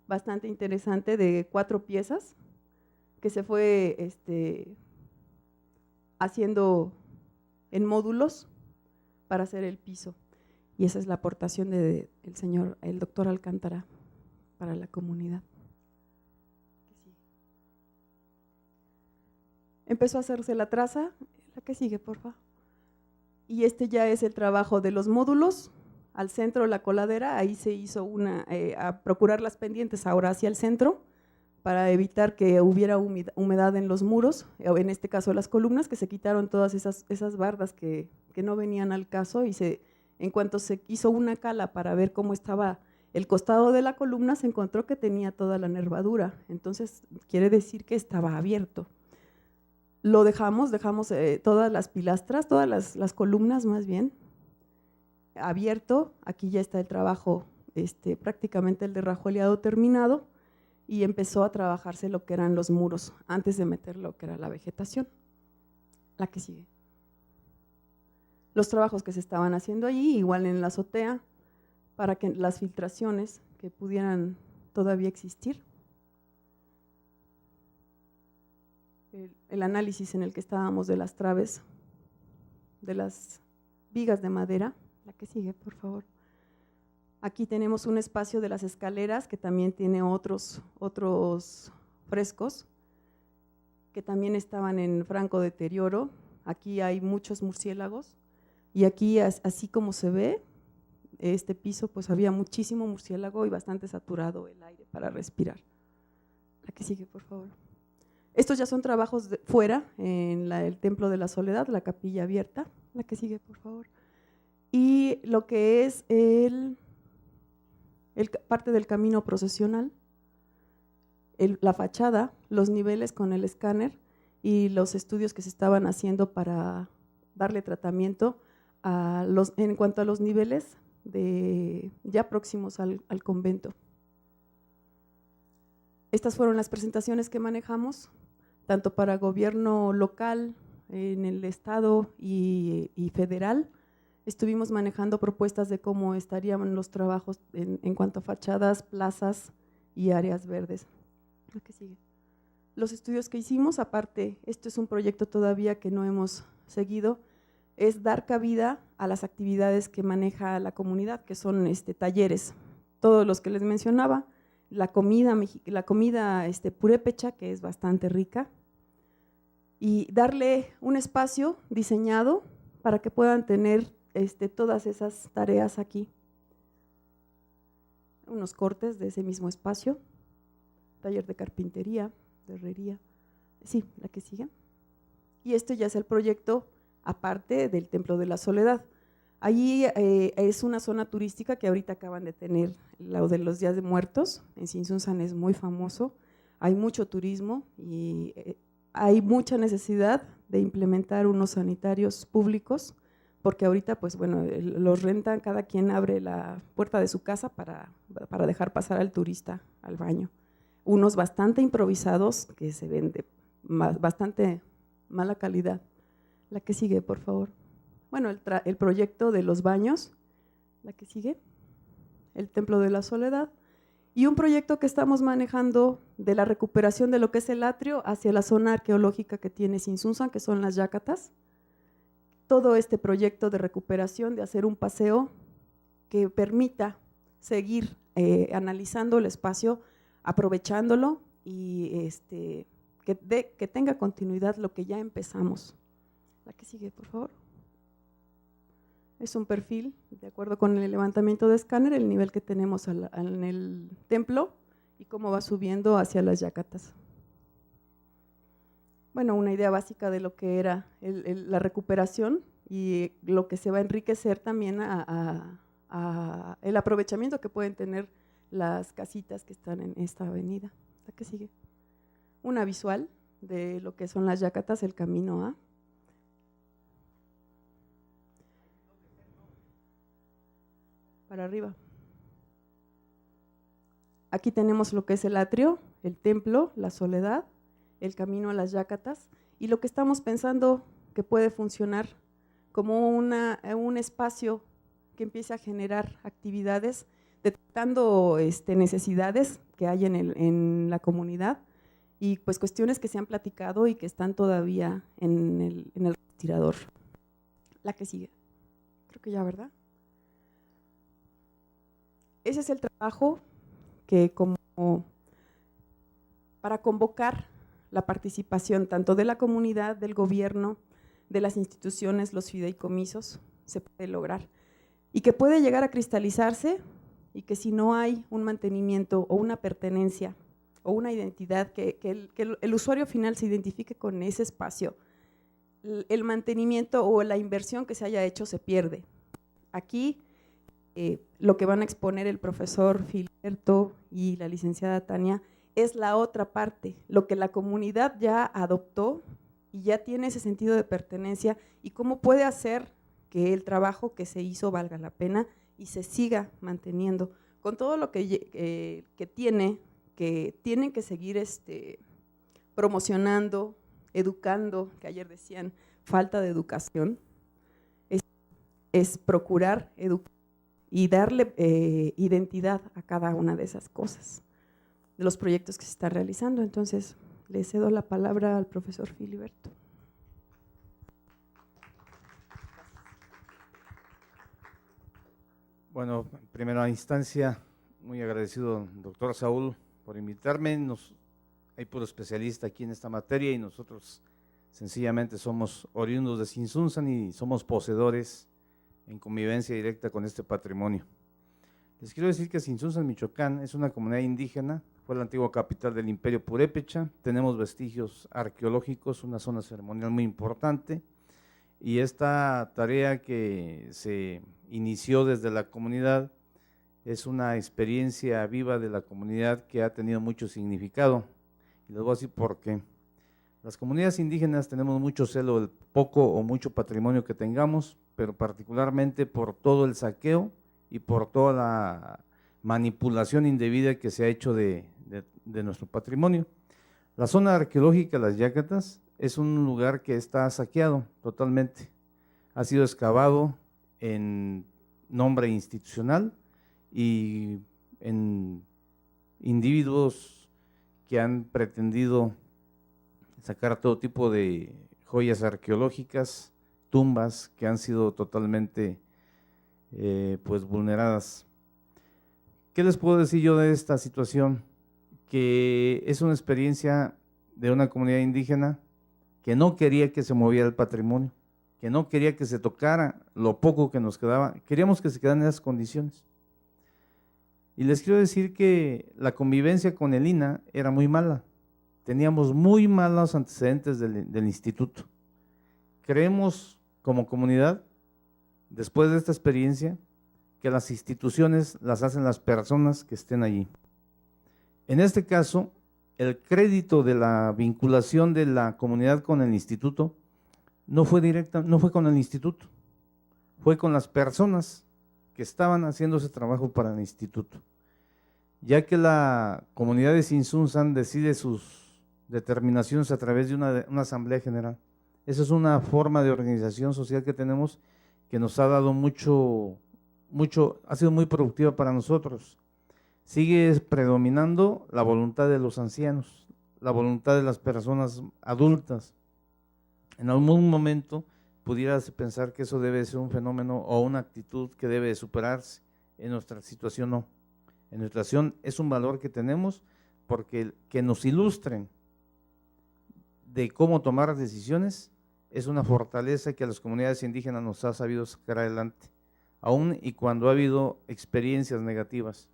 bastante interesante, de 4 piezas, que se fue haciendo en módulos para hacer el piso. Y esa es la aportación del doctor Alcántara para la comunidad. Empezó a hacerse la traza, la que sigue, por favor. Y ya es el trabajo de los módulos. Al centro, la coladera, ahí se hizo a procurar las pendientes ahora hacia el centro, para evitar que hubiera humedad en los muros, o en este caso las columnas, que se quitaron todas esas bardas que no venían al caso, y en cuanto se hizo una cala para ver cómo estaba el costado de la columna, se encontró que tenía toda la nervadura, entonces quiere decir que estaba abierto. Lo dejamos todas las pilastras, todas las columnas más bien, abierto. Aquí ya está el trabajo, prácticamente el de rajoleado terminado, y empezó a trabajarse lo que eran los muros, antes de meter lo que era la vegetación. La que sigue. Los trabajos que se estaban haciendo allí, igual en la azotea, para que las filtraciones que pudieran todavía existir. El análisis en el que estábamos de las traves, de las vigas de madera. La que sigue, por favor. Aquí tenemos un espacio de las escaleras que también tiene otros frescos que también estaban en franco deterioro. Aquí hay muchos murciélagos y aquí, así como se ve, este piso, pues había muchísimo murciélago y bastante saturado el aire para respirar. La que sigue, por favor. Estos ya son trabajos fuera, en el Templo de la Soledad, la capilla abierta. La que sigue, por favor. Y lo que es parte del camino procesional, la fachada, los niveles con el escáner y los estudios que se estaban haciendo para darle tratamiento en cuanto a los niveles ya próximos al convento. Estas fueron las presentaciones que manejamos, tanto para gobierno local, en el estado y federal. Estuvimos manejando propuestas de cómo estarían los trabajos en cuanto a fachadas, plazas y áreas verdes. Lo que sigue. Los estudios que hicimos, aparte, esto es un proyecto todavía que no hemos seguido, es dar cabida a las actividades que maneja la comunidad, que son talleres, todos los que les mencionaba, la comida purépecha, que es bastante rica, y darle un espacio diseñado para que puedan tener todas esas tareas aquí. Unos cortes de ese mismo espacio, taller de carpintería, de herrería, sí, la que sigue. Y ya es el proyecto aparte del Templo de la Soledad. Allí es una zona turística que ahorita acaban de tener, lo de los Días de Muertos, en Tzintzuntzan es muy famoso, hay mucho turismo y hay mucha necesidad de implementar unos sanitarios públicos, porque ahorita pues bueno, los rentan, cada quien abre la puerta de su casa para dejar pasar al turista al baño. Unos bastante improvisados que se ven de bastante mala calidad. La que sigue, por favor. Bueno, el proyecto de los baños, la que sigue, el Templo de la Soledad, y un proyecto que estamos manejando de la recuperación de lo que es el atrio hacia la zona arqueológica que tiene Tzintzuntzan, que son las Yacatas. Todo este proyecto de recuperación, de hacer un paseo que permita seguir analizando el espacio, aprovechándolo y que tenga continuidad lo que ya empezamos. La que sigue, por favor. Es un perfil, de acuerdo con el levantamiento de escáner, el nivel que tenemos en el templo y cómo va subiendo hacia las yacatas. Bueno, una idea básica de lo que era la recuperación y lo que se va a enriquecer también el aprovechamiento que pueden tener las casitas que están en esta avenida. La que sigue. Una visual de lo que son las yacatas, el camino a. Para arriba. Aquí tenemos lo que es el atrio, el templo, la soledad, el camino a las yacatas y lo que estamos pensando que puede funcionar como un espacio que empiece a generar actividades, detectando necesidades que hay en la comunidad y pues cuestiones que se han platicado y que están todavía en el respirador. La que sigue, creo que ya, ¿verdad? Ese es el trabajo que como para convocar la participación tanto de la comunidad, del gobierno, de las instituciones, los fideicomisos, se puede lograr y que puede llegar a cristalizarse y que si no hay un mantenimiento o una pertenencia o una identidad, que el usuario final se identifique con ese espacio, el mantenimiento o la inversión que se haya hecho se pierde. Aquí lo que van a exponer el profesor Filiberto y la licenciada Tania es la otra parte, lo que la comunidad ya adoptó y ya tiene ese sentido de pertenencia y cómo puede hacer que el trabajo que se hizo valga la pena y se siga manteniendo con todo lo que tienen que seguir promocionando, educando, que ayer decían falta de educación, es procurar educar y darle identidad a cada una de esas cosas, de los proyectos que se están realizando. Entonces, le cedo la palabra al profesor Filiberto. Bueno, en primera instancia, muy agradecido, doctor Saúl, por invitarme. Hay puro especialista aquí en esta materia y nosotros sencillamente somos oriundos de Tzintzuntzan y somos poseedores en convivencia directa con este patrimonio. Les quiero decir que Tzintzuntzan, Michoacán, es una comunidad indígena, fue la antigua capital del Imperio Purépecha, tenemos vestigios arqueológicos, una zona ceremonial muy importante, y esta tarea que se inició desde la comunidad es una experiencia viva de la comunidad que ha tenido mucho significado, y les voy a decir por qué. Las comunidades indígenas tenemos mucho celo del poco o mucho patrimonio que tengamos, pero particularmente por todo el saqueo y por toda la manipulación indebida que se ha hecho de nuestro patrimonio. La zona arqueológica Las Yácatas es un lugar que está saqueado totalmente, ha sido excavado en nombre institucional y en individuos que han pretendido sacar todo tipo de joyas arqueológicas, tumbas que han sido totalmente pues vulneradas. ¿Qué les puedo decir yo de esta situación? Que es una experiencia de una comunidad indígena que no quería que se moviera el patrimonio, que no quería que se tocara lo poco que nos quedaba, queríamos que se quedaran en esas condiciones. Y les quiero decir que la convivencia con el INAH era muy mala, teníamos muy malos antecedentes del instituto. Creemos como comunidad, después de esta experiencia, que las instituciones las hacen las personas que estén allí. En este caso, el crédito de la vinculación de la comunidad con el instituto no fue directa, no fue con el instituto, fue con las personas que estaban haciendo ese trabajo para el instituto. Ya que la comunidad de Tzintzuntzan decide sus determinaciones a través de una asamblea general. Esa es una forma de organización social que tenemos que nos ha dado mucho, ha sido muy productiva para nosotros. Sigue predominando la voluntad de los ancianos, la voluntad de las personas adultas. En algún momento pudieras pensar que eso debe ser un fenómeno o una actitud que debe superarse. En nuestra situación no. En nuestra situación es un valor que tenemos porque que nos ilustren de cómo tomar decisiones es una fortaleza que a las comunidades indígenas nos ha sabido sacar adelante, aún y cuando ha habido experiencias negativas.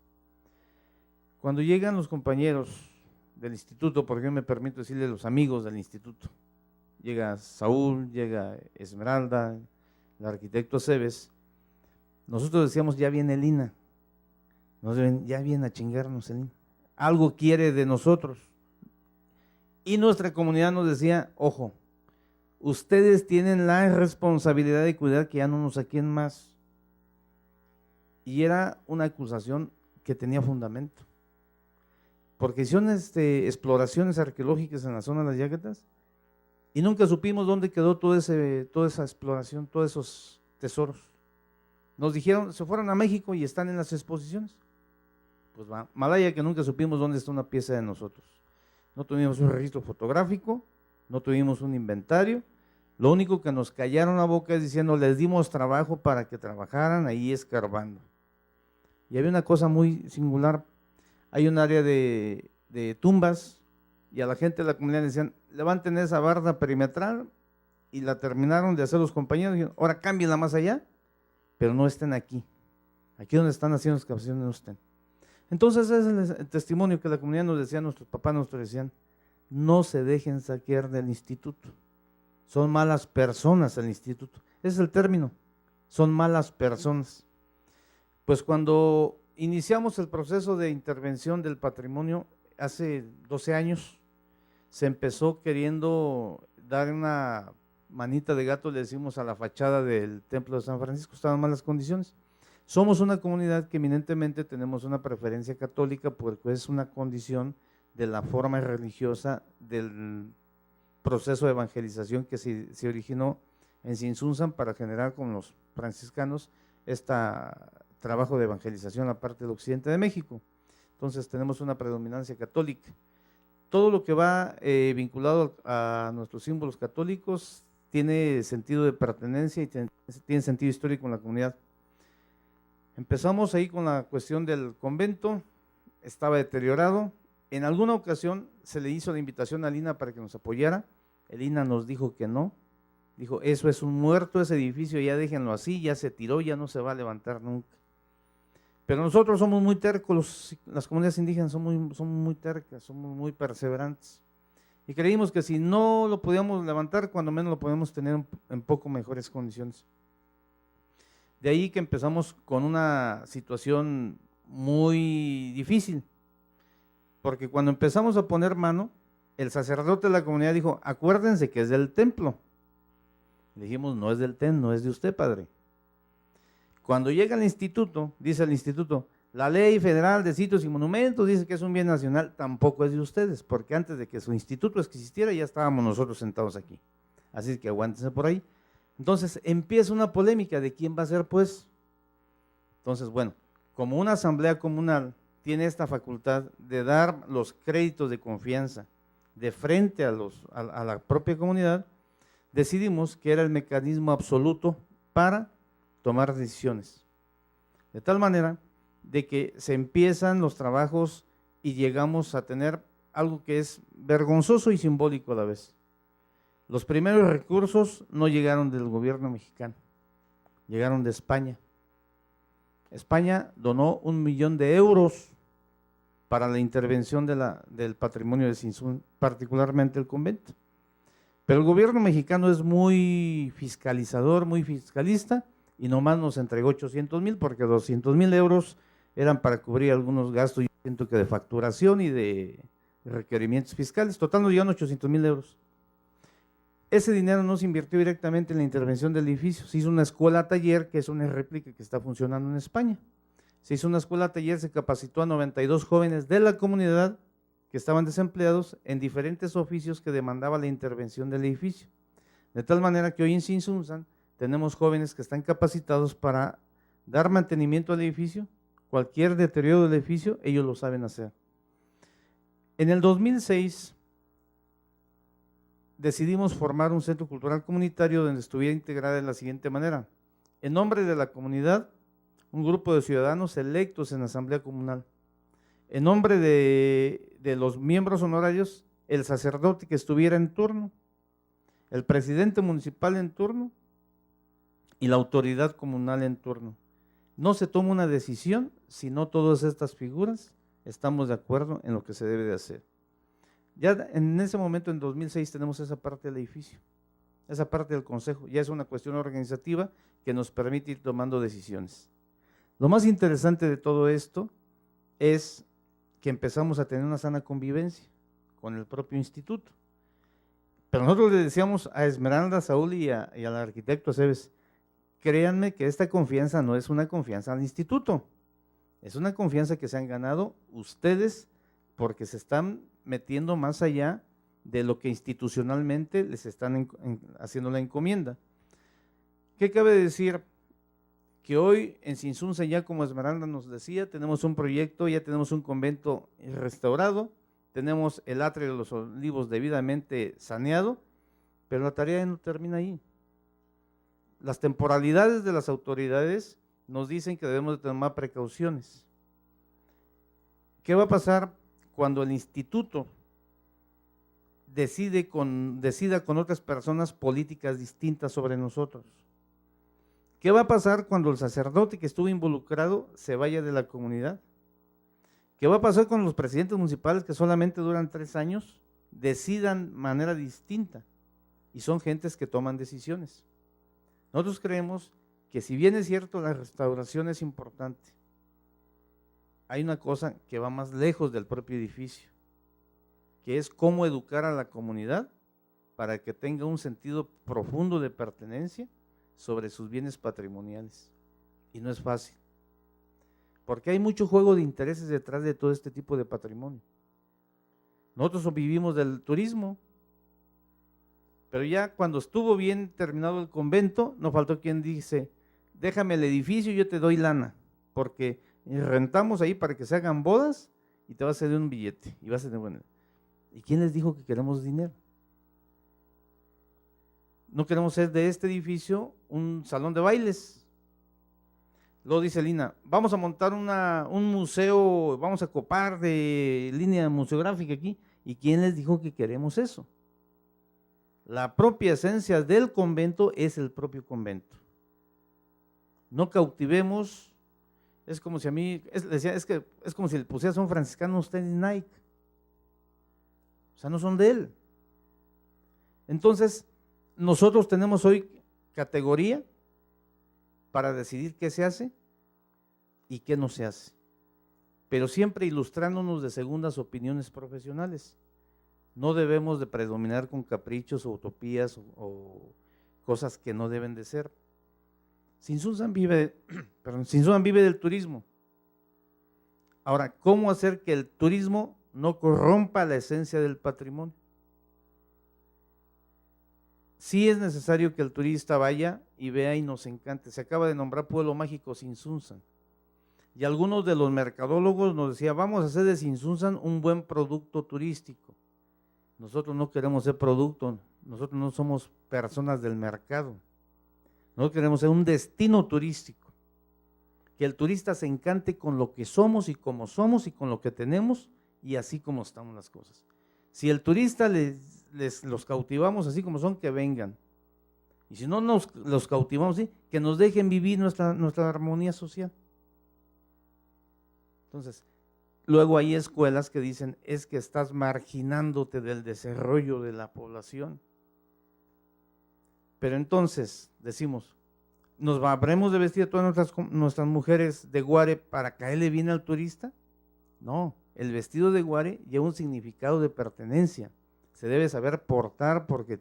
Cuando llegan los compañeros del instituto, por ejemplo, me permito decirle los amigos del instituto, llega Saúl, llega Esmeralda, el arquitecto Cebes, nosotros decíamos, ya viene el INAH, ya viene a chingarnos el INAH, algo quiere de nosotros. Y nuestra comunidad nos decía, ojo, ustedes tienen la responsabilidad de cuidar que ya no nos saquen más. Y era una acusación que tenía fundamento. Porque hicieron exploraciones arqueológicas en la zona de las Yácatas Y nunca supimos dónde quedó toda esa exploración, todos esos tesoros. Nos dijeron, se fueron a México y están en las exposiciones. Pues malaya que nunca supimos dónde está una pieza de nosotros. No tuvimos un registro fotográfico, no tuvimos un inventario. Lo único que nos callaron la boca es diciendo, les dimos trabajo para que trabajaran ahí escarbando. Y había una cosa muy singular, hay un área de tumbas y a la gente de la comunidad le decían, levanten esa barda perimetral, y la terminaron de hacer los compañeros, y dijeron, ahora cámbienla más allá, pero no estén aquí. Aquí donde están haciendo excavaciones no estén. Entonces ese es el testimonio que la comunidad nos decía, nuestros papás nos decían, no se dejen saquear del instituto. Son malas personas el instituto. Ese es el término, son malas personas. Pues cuando iniciamos el proceso de intervención del patrimonio hace 12 años, se empezó queriendo dar una manita de gato, le decimos, a la fachada del templo de San Francisco, estaban en malas condiciones. Somos una comunidad que eminentemente tenemos una preferencia católica porque es una condición de la forma religiosa del proceso de evangelización que se originó en Tzintzuntzan para generar con los franciscanos este trabajo de evangelización en la parte del occidente de México. Entonces tenemos una predominancia católica. Todo lo que va vinculado a nuestros símbolos católicos tiene sentido de pertenencia y tiene sentido histórico en la comunidad. Empezamos ahí con la cuestión del convento, estaba deteriorado. En alguna ocasión se le hizo la invitación al INAH para que nos apoyara. El INAH nos dijo que no. Dijo, eso es un muerto, ese edificio, ya déjenlo así, ya se tiró, ya no se va a levantar nunca. Pero nosotros somos muy tercos, las comunidades indígenas somos muy tercas, somos muy perseverantes. Y creímos que si no lo podíamos levantar, cuando menos lo podíamos tener en poco mejores condiciones. De ahí que empezamos con una situación muy difícil, porque cuando empezamos a poner mano, el sacerdote de la comunidad dijo, acuérdense que es del templo. Le dijimos, no es del templo, no es de usted, padre. Cuando llega al instituto, dice el instituto, la ley federal de sitios y monumentos dice que es un bien nacional, tampoco es de ustedes, porque antes de que su instituto existiera ya estábamos nosotros sentados aquí. Así que aguántense por ahí. Entonces empieza una polémica de quién va a ser, pues. Entonces, bueno, como una asamblea comunal tiene esta facultad de dar los créditos de confianza de frente a la propia comunidad, decidimos que era el mecanismo absoluto para tomar decisiones. De tal manera de que se empiezan los trabajos y llegamos a tener algo que es vergonzoso y simbólico a la vez. Los primeros recursos no llegaron del gobierno mexicano, llegaron de España. España donó 1 millón de euros para la intervención del patrimonio de Tzintzuntzan, particularmente el convento. Pero el gobierno mexicano es muy fiscalizador, muy fiscalista, y nomás nos entregó 800,000 porque 200,000 euros eran para cubrir algunos gastos, yo siento que de facturación y de requerimientos fiscales. Total nos llegan 800,000 euros. Ese dinero no se invirtió directamente en la intervención del edificio, se hizo una escuela taller, que es una réplica que está funcionando en España. Se hizo una escuela taller, se capacitó a 92 jóvenes de la comunidad que estaban desempleados en diferentes oficios que demandaba la intervención del edificio. De tal manera que hoy en Tzintzuntzan tenemos jóvenes que están capacitados para dar mantenimiento al edificio, cualquier deterioro del edificio, ellos lo saben hacer. En el 2006 decidimos formar un centro cultural comunitario donde estuviera integrada de la siguiente manera. En nombre de la comunidad, un grupo de ciudadanos electos en la asamblea comunal. En nombre de los miembros honorarios, el sacerdote que estuviera en turno, el presidente municipal en turno y la autoridad comunal en turno. No se toma una decisión si no todas estas figuras estamos de acuerdo en lo que se debe de hacer. Ya en ese momento, en 2006, tenemos esa parte del edificio, esa parte del consejo, ya es una cuestión organizativa que nos permite ir tomando decisiones. Lo más interesante de todo esto es que empezamos a tener una sana convivencia con el propio instituto. Pero nosotros le decíamos a Esmeralda, Saúl y al arquitecto Aceves, créanme que esta confianza no es una confianza al instituto, es una confianza que se han ganado ustedes porque se están metiendo más allá de lo que institucionalmente les están haciendo la encomienda. ¿Qué cabe decir? Que hoy en Tzintzuntzan, ya como Esmeralda nos decía, tenemos un proyecto, ya tenemos un convento restaurado, tenemos el atrio de los Olivos debidamente saneado, pero la tarea no termina ahí. Las temporalidades de las autoridades nos dicen que debemos de tomar precauciones. ¿Qué va a pasar cuando el instituto decida con otras personas políticas distintas sobre nosotros? ¿Qué va a pasar cuando el sacerdote que estuvo involucrado se vaya de la comunidad? ¿Qué va a pasar con los presidentes municipales que solamente duran 3 años, decidan de manera distinta? Y son gentes que toman decisiones. Nosotros creemos que si bien es cierto la restauración es importante, hay una cosa que va más lejos del propio edificio, que es cómo educar a la comunidad para que tenga un sentido profundo de pertenencia sobre sus bienes patrimoniales. Y no es fácil, porque hay mucho juego de intereses detrás de todo este tipo de patrimonio. Nosotros vivimos del turismo, pero ya cuando estuvo bien terminado el convento, no faltó quien dice, déjame el edificio y yo te doy lana, porque rentamos ahí para que se hagan bodas y te vas a hacer un billete y vas a tener bueno. ¿Y quién les dijo que queremos dinero? No queremos ser de este edificio un salón de bailes. Luego dice Lina, vamos a montar un museo, vamos a copar de línea museográfica aquí. ¿Y quién les dijo que queremos eso? La propia esencia del convento es el propio convento. No cautivemos, es como si a mí, decía, es como si le pusieras a un franciscano unos tenis Nike. O sea, no son de él. Entonces, nosotros tenemos hoy categoría para decidir qué se hace y qué no se hace, pero siempre ilustrándonos de segundas opiniones profesionales. No debemos de predominar con caprichos o utopías o cosas que no deben de ser. Tzintzuntzan vive del turismo. Ahora, ¿cómo hacer que el turismo no corrompa la esencia del patrimonio? Sí es necesario que el turista vaya y vea y nos encante. Se acaba de nombrar Pueblo Mágico Tzintzuntzan. Y algunos de los mercadólogos nos decían, vamos a hacer de Tzintzuntzan un buen producto turístico. Nosotros no queremos ser producto, nosotros no somos personas del mercado. Nosotros queremos ser un destino turístico. Que el turista se encante con lo que somos y como somos y con lo que tenemos y así como estamos las cosas. Si el turista los cautivamos así como son, que vengan. Y si no los cautivamos así, que nos dejen vivir nuestra armonía social. Entonces, luego hay escuelas que dicen, es que estás marginándote del desarrollo de la población. Pero entonces, decimos, ¿nos habremos de vestir a todas nuestras mujeres de guare para caerle bien al turista? No, el vestido de guare lleva un significado de pertenencia. Se debe saber portar porque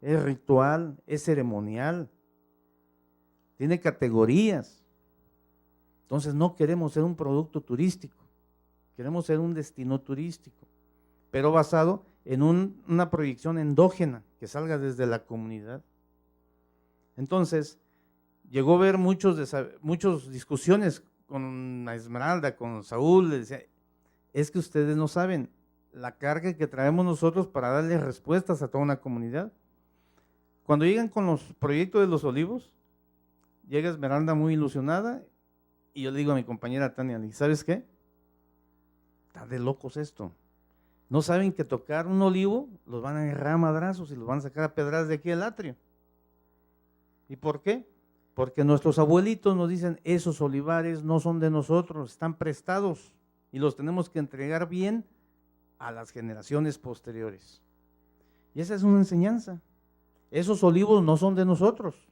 es ritual, es ceremonial, tiene categorías. Entonces no queremos ser un producto turístico, queremos ser un destino turístico, pero basado en una proyección endógena que salga desde la comunidad. Entonces, llegó a haber muchas discusiones con Esmeralda, con Saúl, le decía, es que ustedes no saben la carga que traemos nosotros para darle respuestas a toda una comunidad. Cuando llegan con los proyectos de los olivos, llega Esmeralda muy ilusionada y yo le digo a mi compañera Tania, ¿sabes qué? Está de locos esto. No saben que tocar un olivo los van a agarrar a madrazos y los van a sacar a pedradas de aquí al atrio. ¿Y por qué? Porque nuestros abuelitos nos dicen, esos olivares no son de nosotros, están prestados y los tenemos que entregar bien a las generaciones posteriores. Y esa es una enseñanza. Esos olivos no son de nosotros,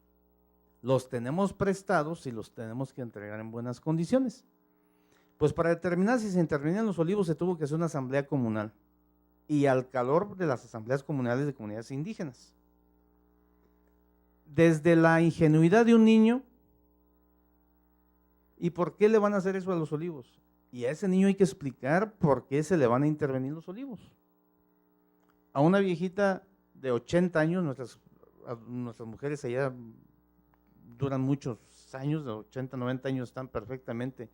los tenemos prestados y los tenemos que entregar en buenas condiciones. Pues para determinar si se intervenían los olivos se tuvo que hacer una asamblea comunal y al calor de las asambleas comunales de comunidades indígenas. Desde la ingenuidad de un niño, ¿y por qué le van a hacer eso a los olivos? Y a ese niño hay que explicar por qué se le van a intervenir los olivos. a una viejita de 80 años, nuestras mujeres allá duran muchos años, de 80, 90 años, están perfectamente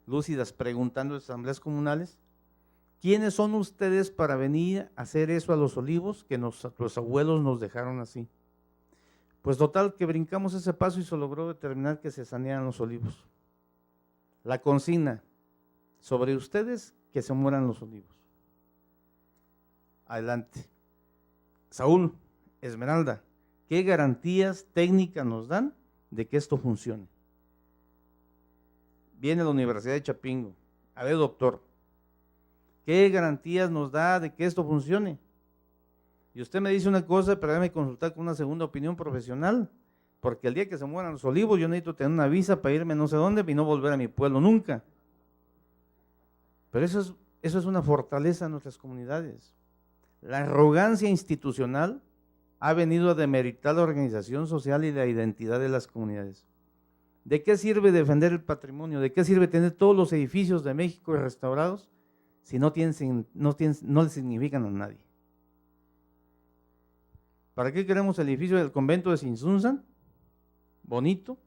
lúcidas preguntando en asambleas comunales, ¿quiénes son ustedes para venir a hacer eso a Los Olivos que nuestros abuelos nos dejaron así? Pues total que brincamos ese paso y se logró determinar que se sanearan Los Olivos. La consigna, sobre ustedes que se mueran Los Olivos. Adelante. Saúl, Esmeralda, ¿qué garantías técnicas nos dan de que esto funcione? Viene la Universidad de Chapingo. A ver, doctor, ¿qué garantías nos da de que esto funcione? Y usted me dice una cosa, pero déjame consultar con una segunda opinión profesional, porque el día que se mueran Los Olivos yo necesito tener una visa para irme no sé dónde y no volver a mi pueblo nunca. Pero eso es una fortaleza en nuestras comunidades. La arrogancia institucional ha venido a demeritar la organización social y la identidad de las comunidades. ¿De qué sirve defender el patrimonio? ¿De qué sirve tener todos los edificios de México restaurados si no le significan a nadie? ¿Para qué queremos el edificio del convento de Tzintzuntzan? Bonito,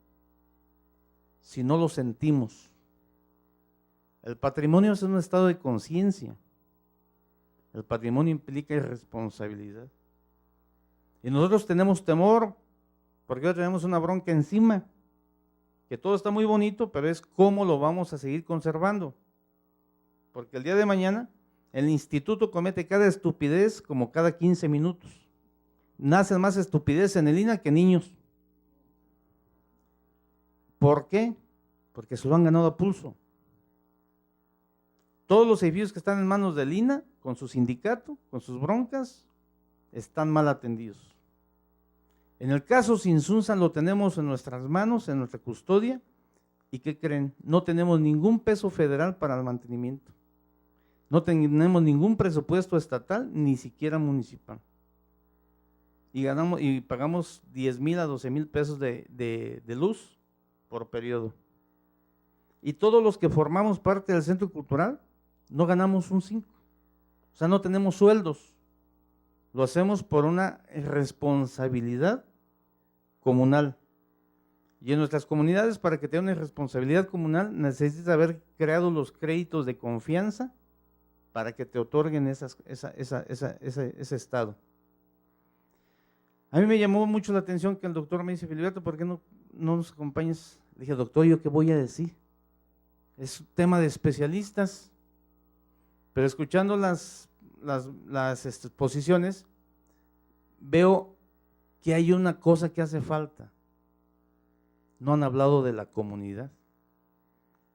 si no lo sentimos. El patrimonio es un estado de conciencia. El patrimonio implica irresponsabilidad. Y nosotros tenemos temor, porque hoy tenemos una bronca encima, que todo está muy bonito, pero es cómo lo vamos a seguir conservando. Porque el día de mañana el instituto comete cada estupidez como cada 15 minutos. Nacen más estupidez en el INAH que niños. ¿Por qué? Porque se lo han ganado a pulso. Todos los edificios que están en manos del INAH, con su sindicato, con sus broncas, están mal atendidos. En el caso Tzintzuntzan lo tenemos en nuestras manos, en nuestra custodia, y ¿qué creen? No tenemos ningún peso federal para el mantenimiento. No tenemos ningún presupuesto estatal, ni siquiera municipal. Y pagamos 10,000 a 12,000 pesos de luz por periodo. Y todos los que formamos parte del centro cultural no ganamos un 5. O sea, no tenemos sueldos. Lo hacemos por una responsabilidad comunal. Y en nuestras comunidades, para que tenga una responsabilidad comunal, necesitas haber creado los créditos de confianza para que te otorguen ese estado. A mí me llamó mucho la atención que el doctor me dice, Filiberto, ¿por qué no nos acompañas? Le dije, doctor, ¿yo qué voy a decir? Es un tema de especialistas. Pero escuchando las exposiciones, veo que hay una cosa que hace falta. No han hablado de la comunidad.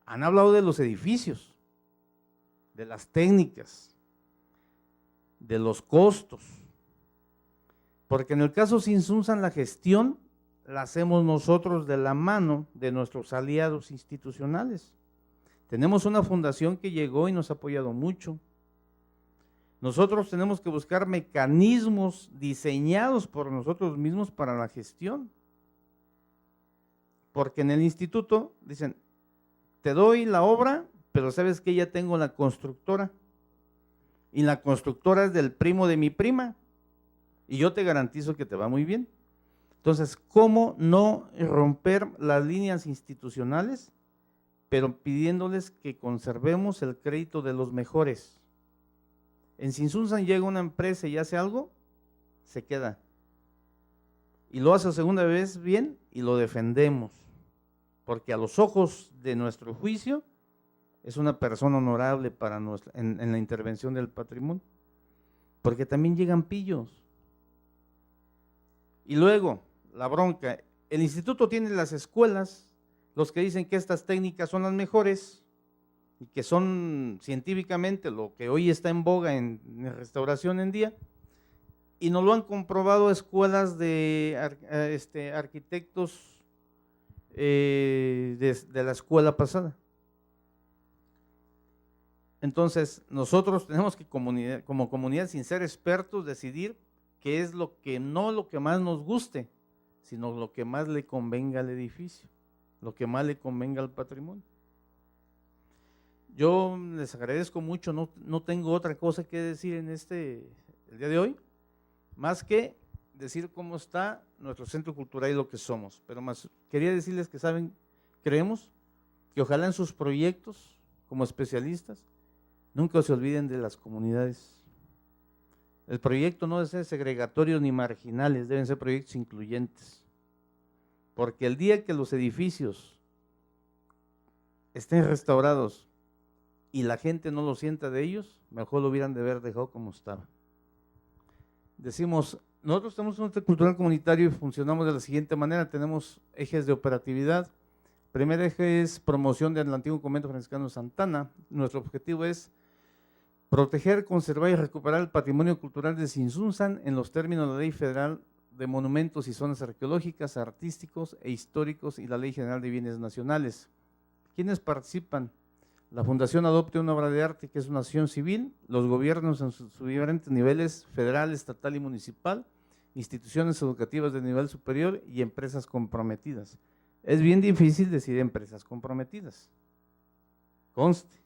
Han hablado de los edificios, de las técnicas, de los costos. Porque en el caso Tzintzuntzan la gestión la hacemos nosotros de la mano de nuestros aliados institucionales. Tenemos una fundación que llegó y nos ha apoyado mucho. Nosotros tenemos que buscar mecanismos diseñados por nosotros mismos para la gestión. Porque en el instituto dicen, te doy la obra, pero sabes que ya tengo la constructora. Y la constructora es del primo de mi prima. Y yo te garantizo que te va muy bien. Entonces, ¿cómo no romper las líneas institucionales, pero pidiéndoles que conservemos el crédito de los mejores? En Tzintzuntzan llega una empresa y hace algo, se queda. Y lo hace segunda vez bien y lo defendemos. Porque a los ojos de nuestro juicio es una persona honorable para en la intervención del patrimonio. Porque también llegan pillos. Y luego, la bronca, el instituto tiene las escuelas, los que dicen que estas técnicas son las mejores y que son científicamente lo que hoy está en boga en restauración en día, y nos lo han comprobado escuelas de arquitectos de la escuela pasada. Entonces, nosotros tenemos que como comunidad, sin ser expertos, decidir qué es lo que más nos guste, sino lo que más le convenga al edificio, lo que más le convenga al patrimonio. Yo les agradezco mucho, no tengo otra cosa que decir el día de hoy. más que decir cómo está nuestro centro cultural y lo que somos, pero más quería decirles que creemos que ojalá en sus proyectos como especialistas nunca se olviden de las comunidades. El proyecto no debe ser segregatorio ni marginales, deben ser proyectos incluyentes, porque el día que los edificios estén restaurados y la gente no lo sienta de ellos, mejor lo hubieran de haber dejado como estaba. Decimos, nosotros tenemos un centro cultural comunitario y funcionamos de la siguiente manera, tenemos ejes de operatividad. El primer eje es promoción del antiguo convento franciscano de Santana. Nuestro objetivo es proteger, conservar y recuperar el patrimonio cultural de Tzintzuntzan en los términos de la Ley Federal de Monumentos y Zonas Arqueológicas, Artísticos e Históricos y la Ley General de Bienes Nacionales. ¿Quiénes participan? La Fundación Adopte una Obra de Arte, que es una acción civil, los gobiernos en sus diferentes niveles, federal, estatal y municipal, instituciones educativas de nivel superior y empresas comprometidas. Es bien difícil decir empresas comprometidas, conste.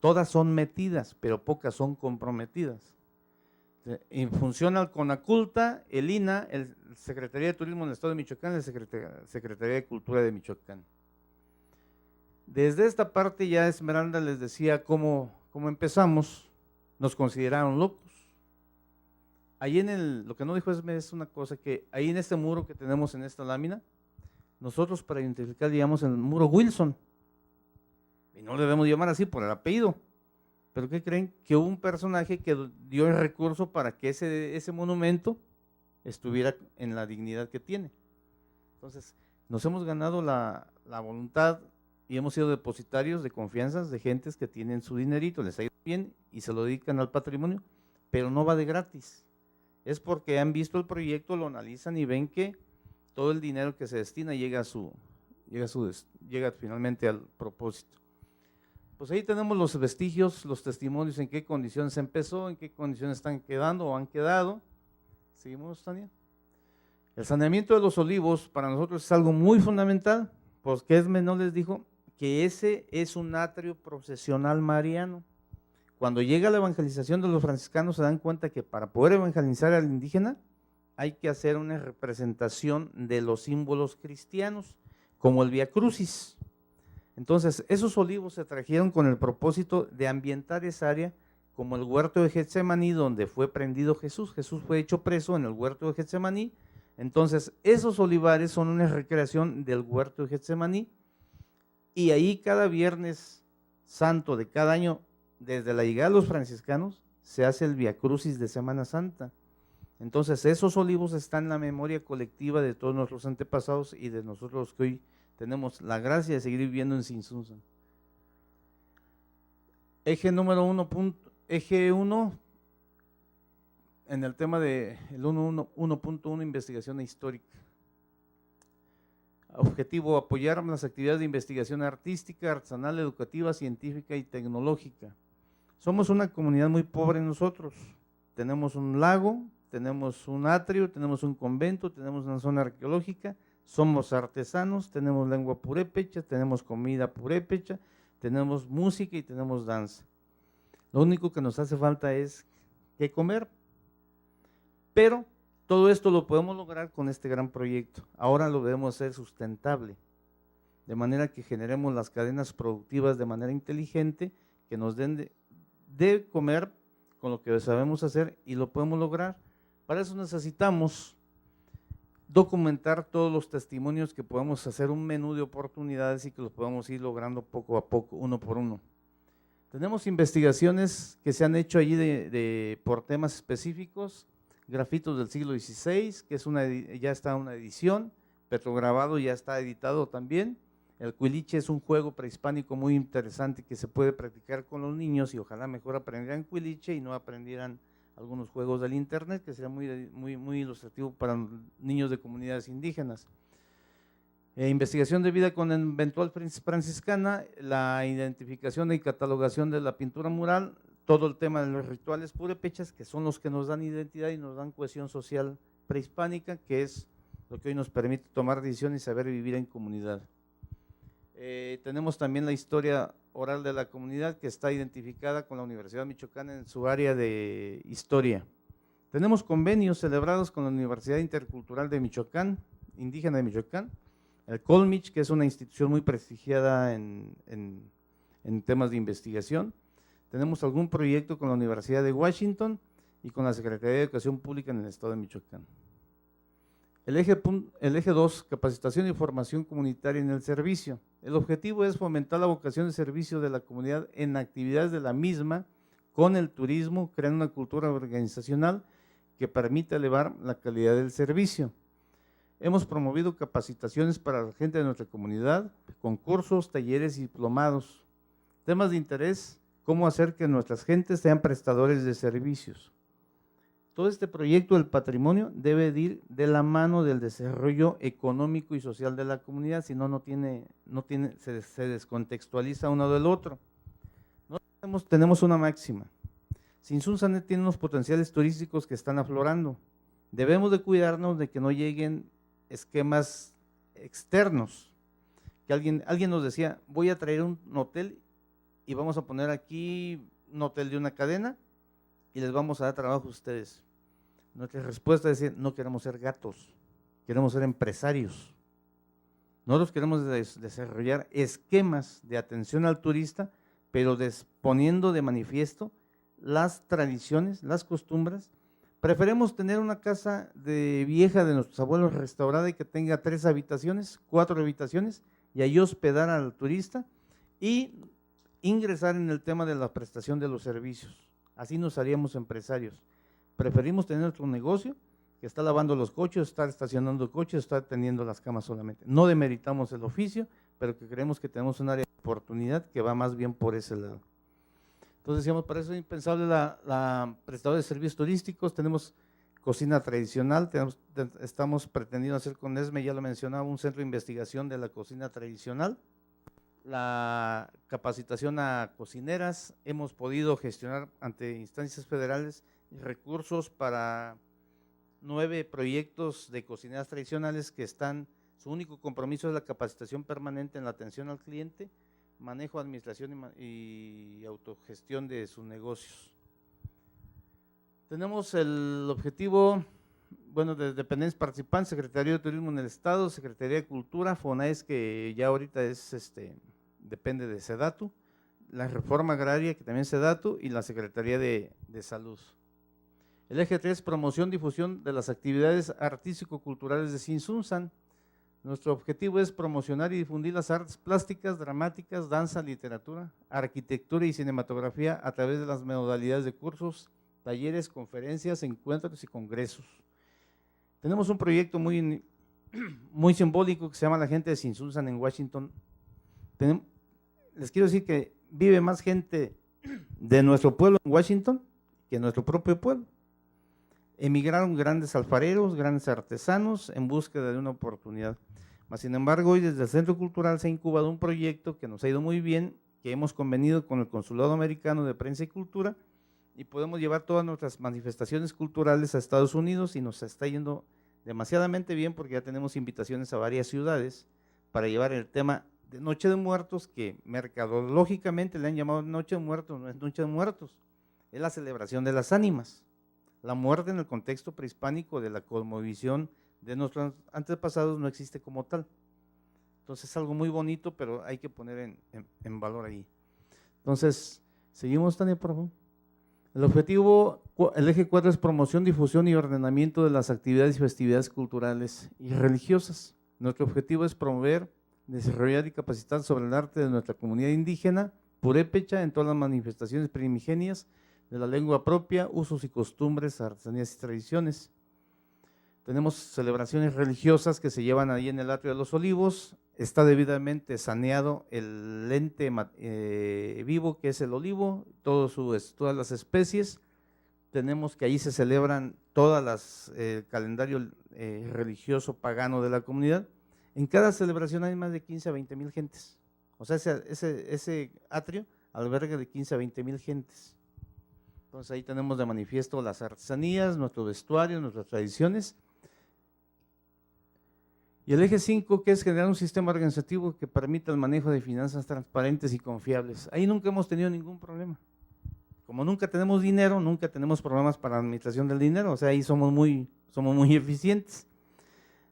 Todas son metidas, pero pocas son comprometidas. En función al CONACULTA, el INA, el Secretaría de Turismo del Estado de Michoacán, la Secretaría de Cultura de Michoacán. Desde esta parte ya Esmeralda les decía cómo empezamos, nos consideraron locos. Ahí lo que no dijo Esme es una cosa, que ahí en este muro que tenemos en esta lámina, nosotros para identificar le llamamos el muro Wilson. Y no le debemos llamar así por el apellido. ¿Pero qué creen? Que hubo un personaje que dio el recurso para que ese monumento estuviera en la dignidad que tiene. Entonces, nos hemos ganado la voluntad y hemos sido depositarios de confianzas de gentes que tienen su dinerito, les ha ido bien y se lo dedican al patrimonio, pero no va de gratis. Es porque han visto el proyecto, lo analizan y ven que todo el dinero que se destina llega finalmente al propósito. Pues ahí tenemos los vestigios, los testimonios, en qué condiciones empezó, en qué condiciones están quedando o han quedado. ¿Seguimos, Tania? El saneamiento de los olivos para nosotros es algo muy fundamental, porque Esme no les dijo que ese es un atrio procesional mariano. Cuando llega la evangelización de los franciscanos se dan cuenta que para poder evangelizar al indígena hay que hacer una representación de los símbolos cristianos, como el Vía Crucis. Entonces, esos olivos se trajeron con el propósito de ambientar esa área como el huerto de Getsemaní, donde fue prendido Jesús. Jesús fue hecho preso en el huerto de Getsemaní. Entonces, esos olivares son una recreación del huerto de Getsemaní, y ahí cada viernes santo de cada año, desde la llegada de los franciscanos, se hace el Vía Crucis de Semana Santa. Entonces, esos olivos están en la memoria colectiva de todos nuestros antepasados y de nosotros que hoy tenemos la gracia de seguir viviendo en Tzintzuntzan. Eje número 1, en el tema de el 1.1, investigación histórica. Objetivo, apoyar las actividades de investigación artística, artesanal, educativa, científica y tecnológica. Somos una comunidad muy pobre nosotros. Tenemos un lago, tenemos un atrio, tenemos un convento, tenemos una zona arqueológica, somos artesanos, tenemos lengua purépecha, tenemos comida purépecha, tenemos música y tenemos danza. Lo único que nos hace falta es qué comer, pero todo esto lo podemos lograr con este gran proyecto. Ahora lo debemos hacer sustentable, de manera que generemos las cadenas productivas de manera inteligente, que nos den de comer con lo que sabemos hacer y lo podemos lograr. Para eso necesitamos documentar todos los testimonios, que podamos hacer un menú de oportunidades y que los podamos ir logrando poco a poco, uno por uno. Tenemos investigaciones que se han hecho allí por temas específicos, grafitos del siglo XVI, que ya está una edición, petrograbado ya está editado también. El cuiliche es un juego prehispánico muy interesante que se puede practicar con los niños y ojalá mejor aprendieran cuiliche y no aprendieran algunos juegos del internet, que sería muy ilustrativo para niños de comunidades indígenas. Investigación de vida conventual franciscana, la identificación y catalogación de la pintura mural, todo el tema de los rituales purépechas, que son los que nos dan identidad y nos dan cohesión social prehispánica, que es lo que hoy nos permite tomar decisiones y saber vivir en comunidad. Tenemos también la historia oral de la comunidad, que está identificada con la Universidad Michoacana en su área de historia. Tenemos convenios celebrados con la Universidad Intercultural de Michoacán, indígena de Michoacán, el Colmich, que es una institución muy prestigiada en temas de investigación. Tenemos algún proyecto con la Universidad de Washington y con la Secretaría de Educación Pública en el estado de Michoacán. El eje 2, capacitación y formación comunitaria en el servicio. El objetivo es fomentar la vocación de servicio de la comunidad en actividades de la misma con el turismo, creando una cultura organizacional que permita elevar la calidad del servicio. Hemos promovido capacitaciones para la gente de nuestra comunidad, concursos, talleres y diplomados. Temas de interés, cómo hacer que nuestras gentes sean prestadores de servicios. Todo este proyecto del patrimonio debe de ir de la mano del desarrollo económico y social de la comunidad, si no, se descontextualiza uno del otro. Nosotros tenemos una máxima. Sinsunzan tiene unos potenciales turísticos que están aflorando. Debemos de cuidarnos de que no lleguen esquemas externos. Que alguien nos decía, voy a traer un hotel y vamos a poner aquí un hotel de una cadena y les vamos a dar trabajo a ustedes. Nuestra respuesta es decir, no queremos ser gatos, queremos ser empresarios. Nosotros queremos desarrollar esquemas de atención al turista, pero poniendo de manifiesto las tradiciones, las costumbres. Preferimos tener una casa vieja de nuestros abuelos restaurada y que tenga 3 habitaciones, 4 habitaciones, y ahí hospedar al turista y ingresar en el tema de la prestación de los servicios. Así nos haríamos empresarios. Preferimos tener nuestro negocio que está lavando los coches, estar estacionando coches, estar teniendo las camas solamente. No demeritamos el oficio, pero que creemos que tenemos un área de oportunidad que va más bien por ese lado. Entonces decíamos, para eso es indispensable la prestadora de servicios turísticos. Tenemos cocina tradicional, estamos pretendiendo hacer con ESME, ya lo mencionaba, un centro de investigación de la cocina tradicional. La capacitación a cocineras, hemos podido gestionar ante instancias federales recursos para 9 proyectos de cocineras tradicionales que su único compromiso es la capacitación permanente en la atención al cliente, manejo, administración y autogestión de sus negocios. Tenemos el objetivo, de dependencias participantes, Secretaría de Turismo en el Estado, Secretaría de Cultura, FONAES, que ya ahorita depende de SEDATU, la Reforma Agraria, que también es SEDATU, y la Secretaría de Salud. El eje 3, promoción, difusión de las actividades artístico-culturales de Sinsunzan. Nuestro objetivo es promocionar y difundir las artes plásticas, dramáticas, danza, literatura, arquitectura y cinematografía a través de las modalidades de cursos, talleres, conferencias, encuentros y congresos. Tenemos un proyecto muy simbólico que se llama La Gente de Sinsunzan en Washington. Les quiero decir que vive más gente de nuestro pueblo en Washington que en nuestro propio pueblo. Emigraron grandes alfareros, grandes artesanos en búsqueda de una oportunidad. Sin embargo, hoy desde el Centro Cultural se ha incubado un proyecto que nos ha ido muy bien, que hemos convenido con el Consulado Americano de Prensa y Cultura y podemos llevar todas nuestras manifestaciones culturales a Estados Unidos y nos está yendo demasiadamente bien porque ya tenemos invitaciones a varias ciudades para llevar el tema de Noche de Muertos, que mercadológicamente le han llamado Noche de Muertos, no es Noche de Muertos, es la celebración de las ánimas. La muerte en el contexto prehispánico de la cosmovisión de nuestros antepasados no existe como tal. Entonces es algo muy bonito, pero hay que poner en valor ahí. Entonces, seguimos, Tania, por favor. El eje 4 es promoción, difusión y ordenamiento de las actividades y festividades culturales y religiosas. Nuestro objetivo es promover, desarrollar y capacitar sobre el arte de nuestra comunidad indígena, purépecha, en todas las manifestaciones primigenias de la lengua propia, usos y costumbres, artesanías y tradiciones. Tenemos celebraciones religiosas que se llevan ahí en el Atrio de los Olivos. Está debidamente saneado el ente vivo que es el olivo, todas las especies. Tenemos que ahí se celebran el calendario religioso pagano de la comunidad. En cada celebración hay más de 15 a 20 mil gentes. O sea, ese atrio alberga de 15 a 20 mil gentes. Entonces ahí tenemos de manifiesto las artesanías, nuestro vestuario, nuestras tradiciones. Y el eje 5, que es generar un sistema organizativo que permita el manejo de finanzas transparentes y confiables. Ahí nunca hemos tenido ningún problema. como nunca tenemos dinero, nunca tenemos programas para la administración del dinero, o sea, ahí somos muy eficientes.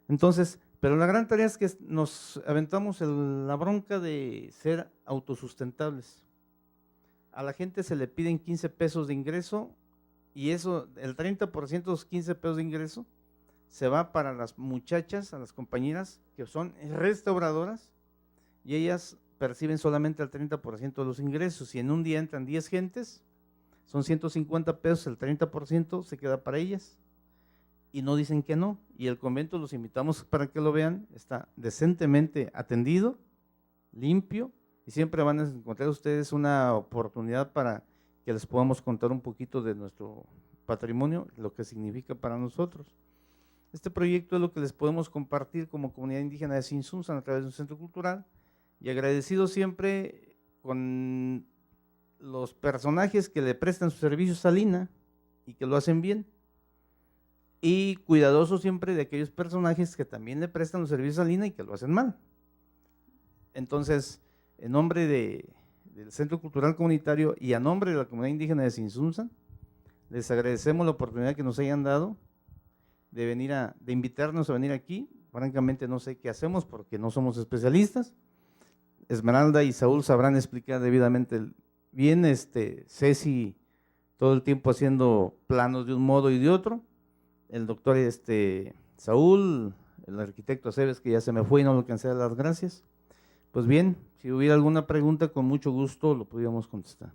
Entonces, pero la gran tarea es que nos aventamos la bronca de ser autosustentables. A la gente se le piden 15 pesos de ingreso y eso, el 30% de los 15 pesos de ingreso se va para las muchachas, a las compañeras que son restauradoras, y ellas perciben solamente el 30% de los ingresos. Y en un día entran 10 gentes, son 150 pesos, el 30% se queda para ellas. Y no dicen que no. Y el convento, los invitamos para que lo vean, está decentemente atendido, limpio, y siempre van a encontrar ustedes una oportunidad para que les podamos contar un poquito de nuestro patrimonio, lo que significa para nosotros. Este proyecto es lo que les podemos compartir como comunidad indígena de Tzintzuntzan a través de un centro cultural, y agradecido siempre con los personajes que le prestan sus servicios a Lina y que lo hacen bien, y cuidadoso siempre de aquellos personajes que también le prestan los servicios a Lina y que lo hacen mal. Entonces, en nombre del Centro Cultural Comunitario y a nombre de la comunidad indígena de Tzintzuntzan, les agradecemos la oportunidad que nos hayan dado de invitarnos a venir aquí. Francamente no sé qué hacemos porque no somos especialistas. Esmeralda y Saúl sabrán explicar debidamente bien, Ceci todo el tiempo haciendo planos de un modo y de otro, el doctor Saúl, el arquitecto Aceves, que ya se me fue y no le alcancé a dar las gracias. Pues bien, si hubiera alguna pregunta, con mucho gusto lo podíamos contestar.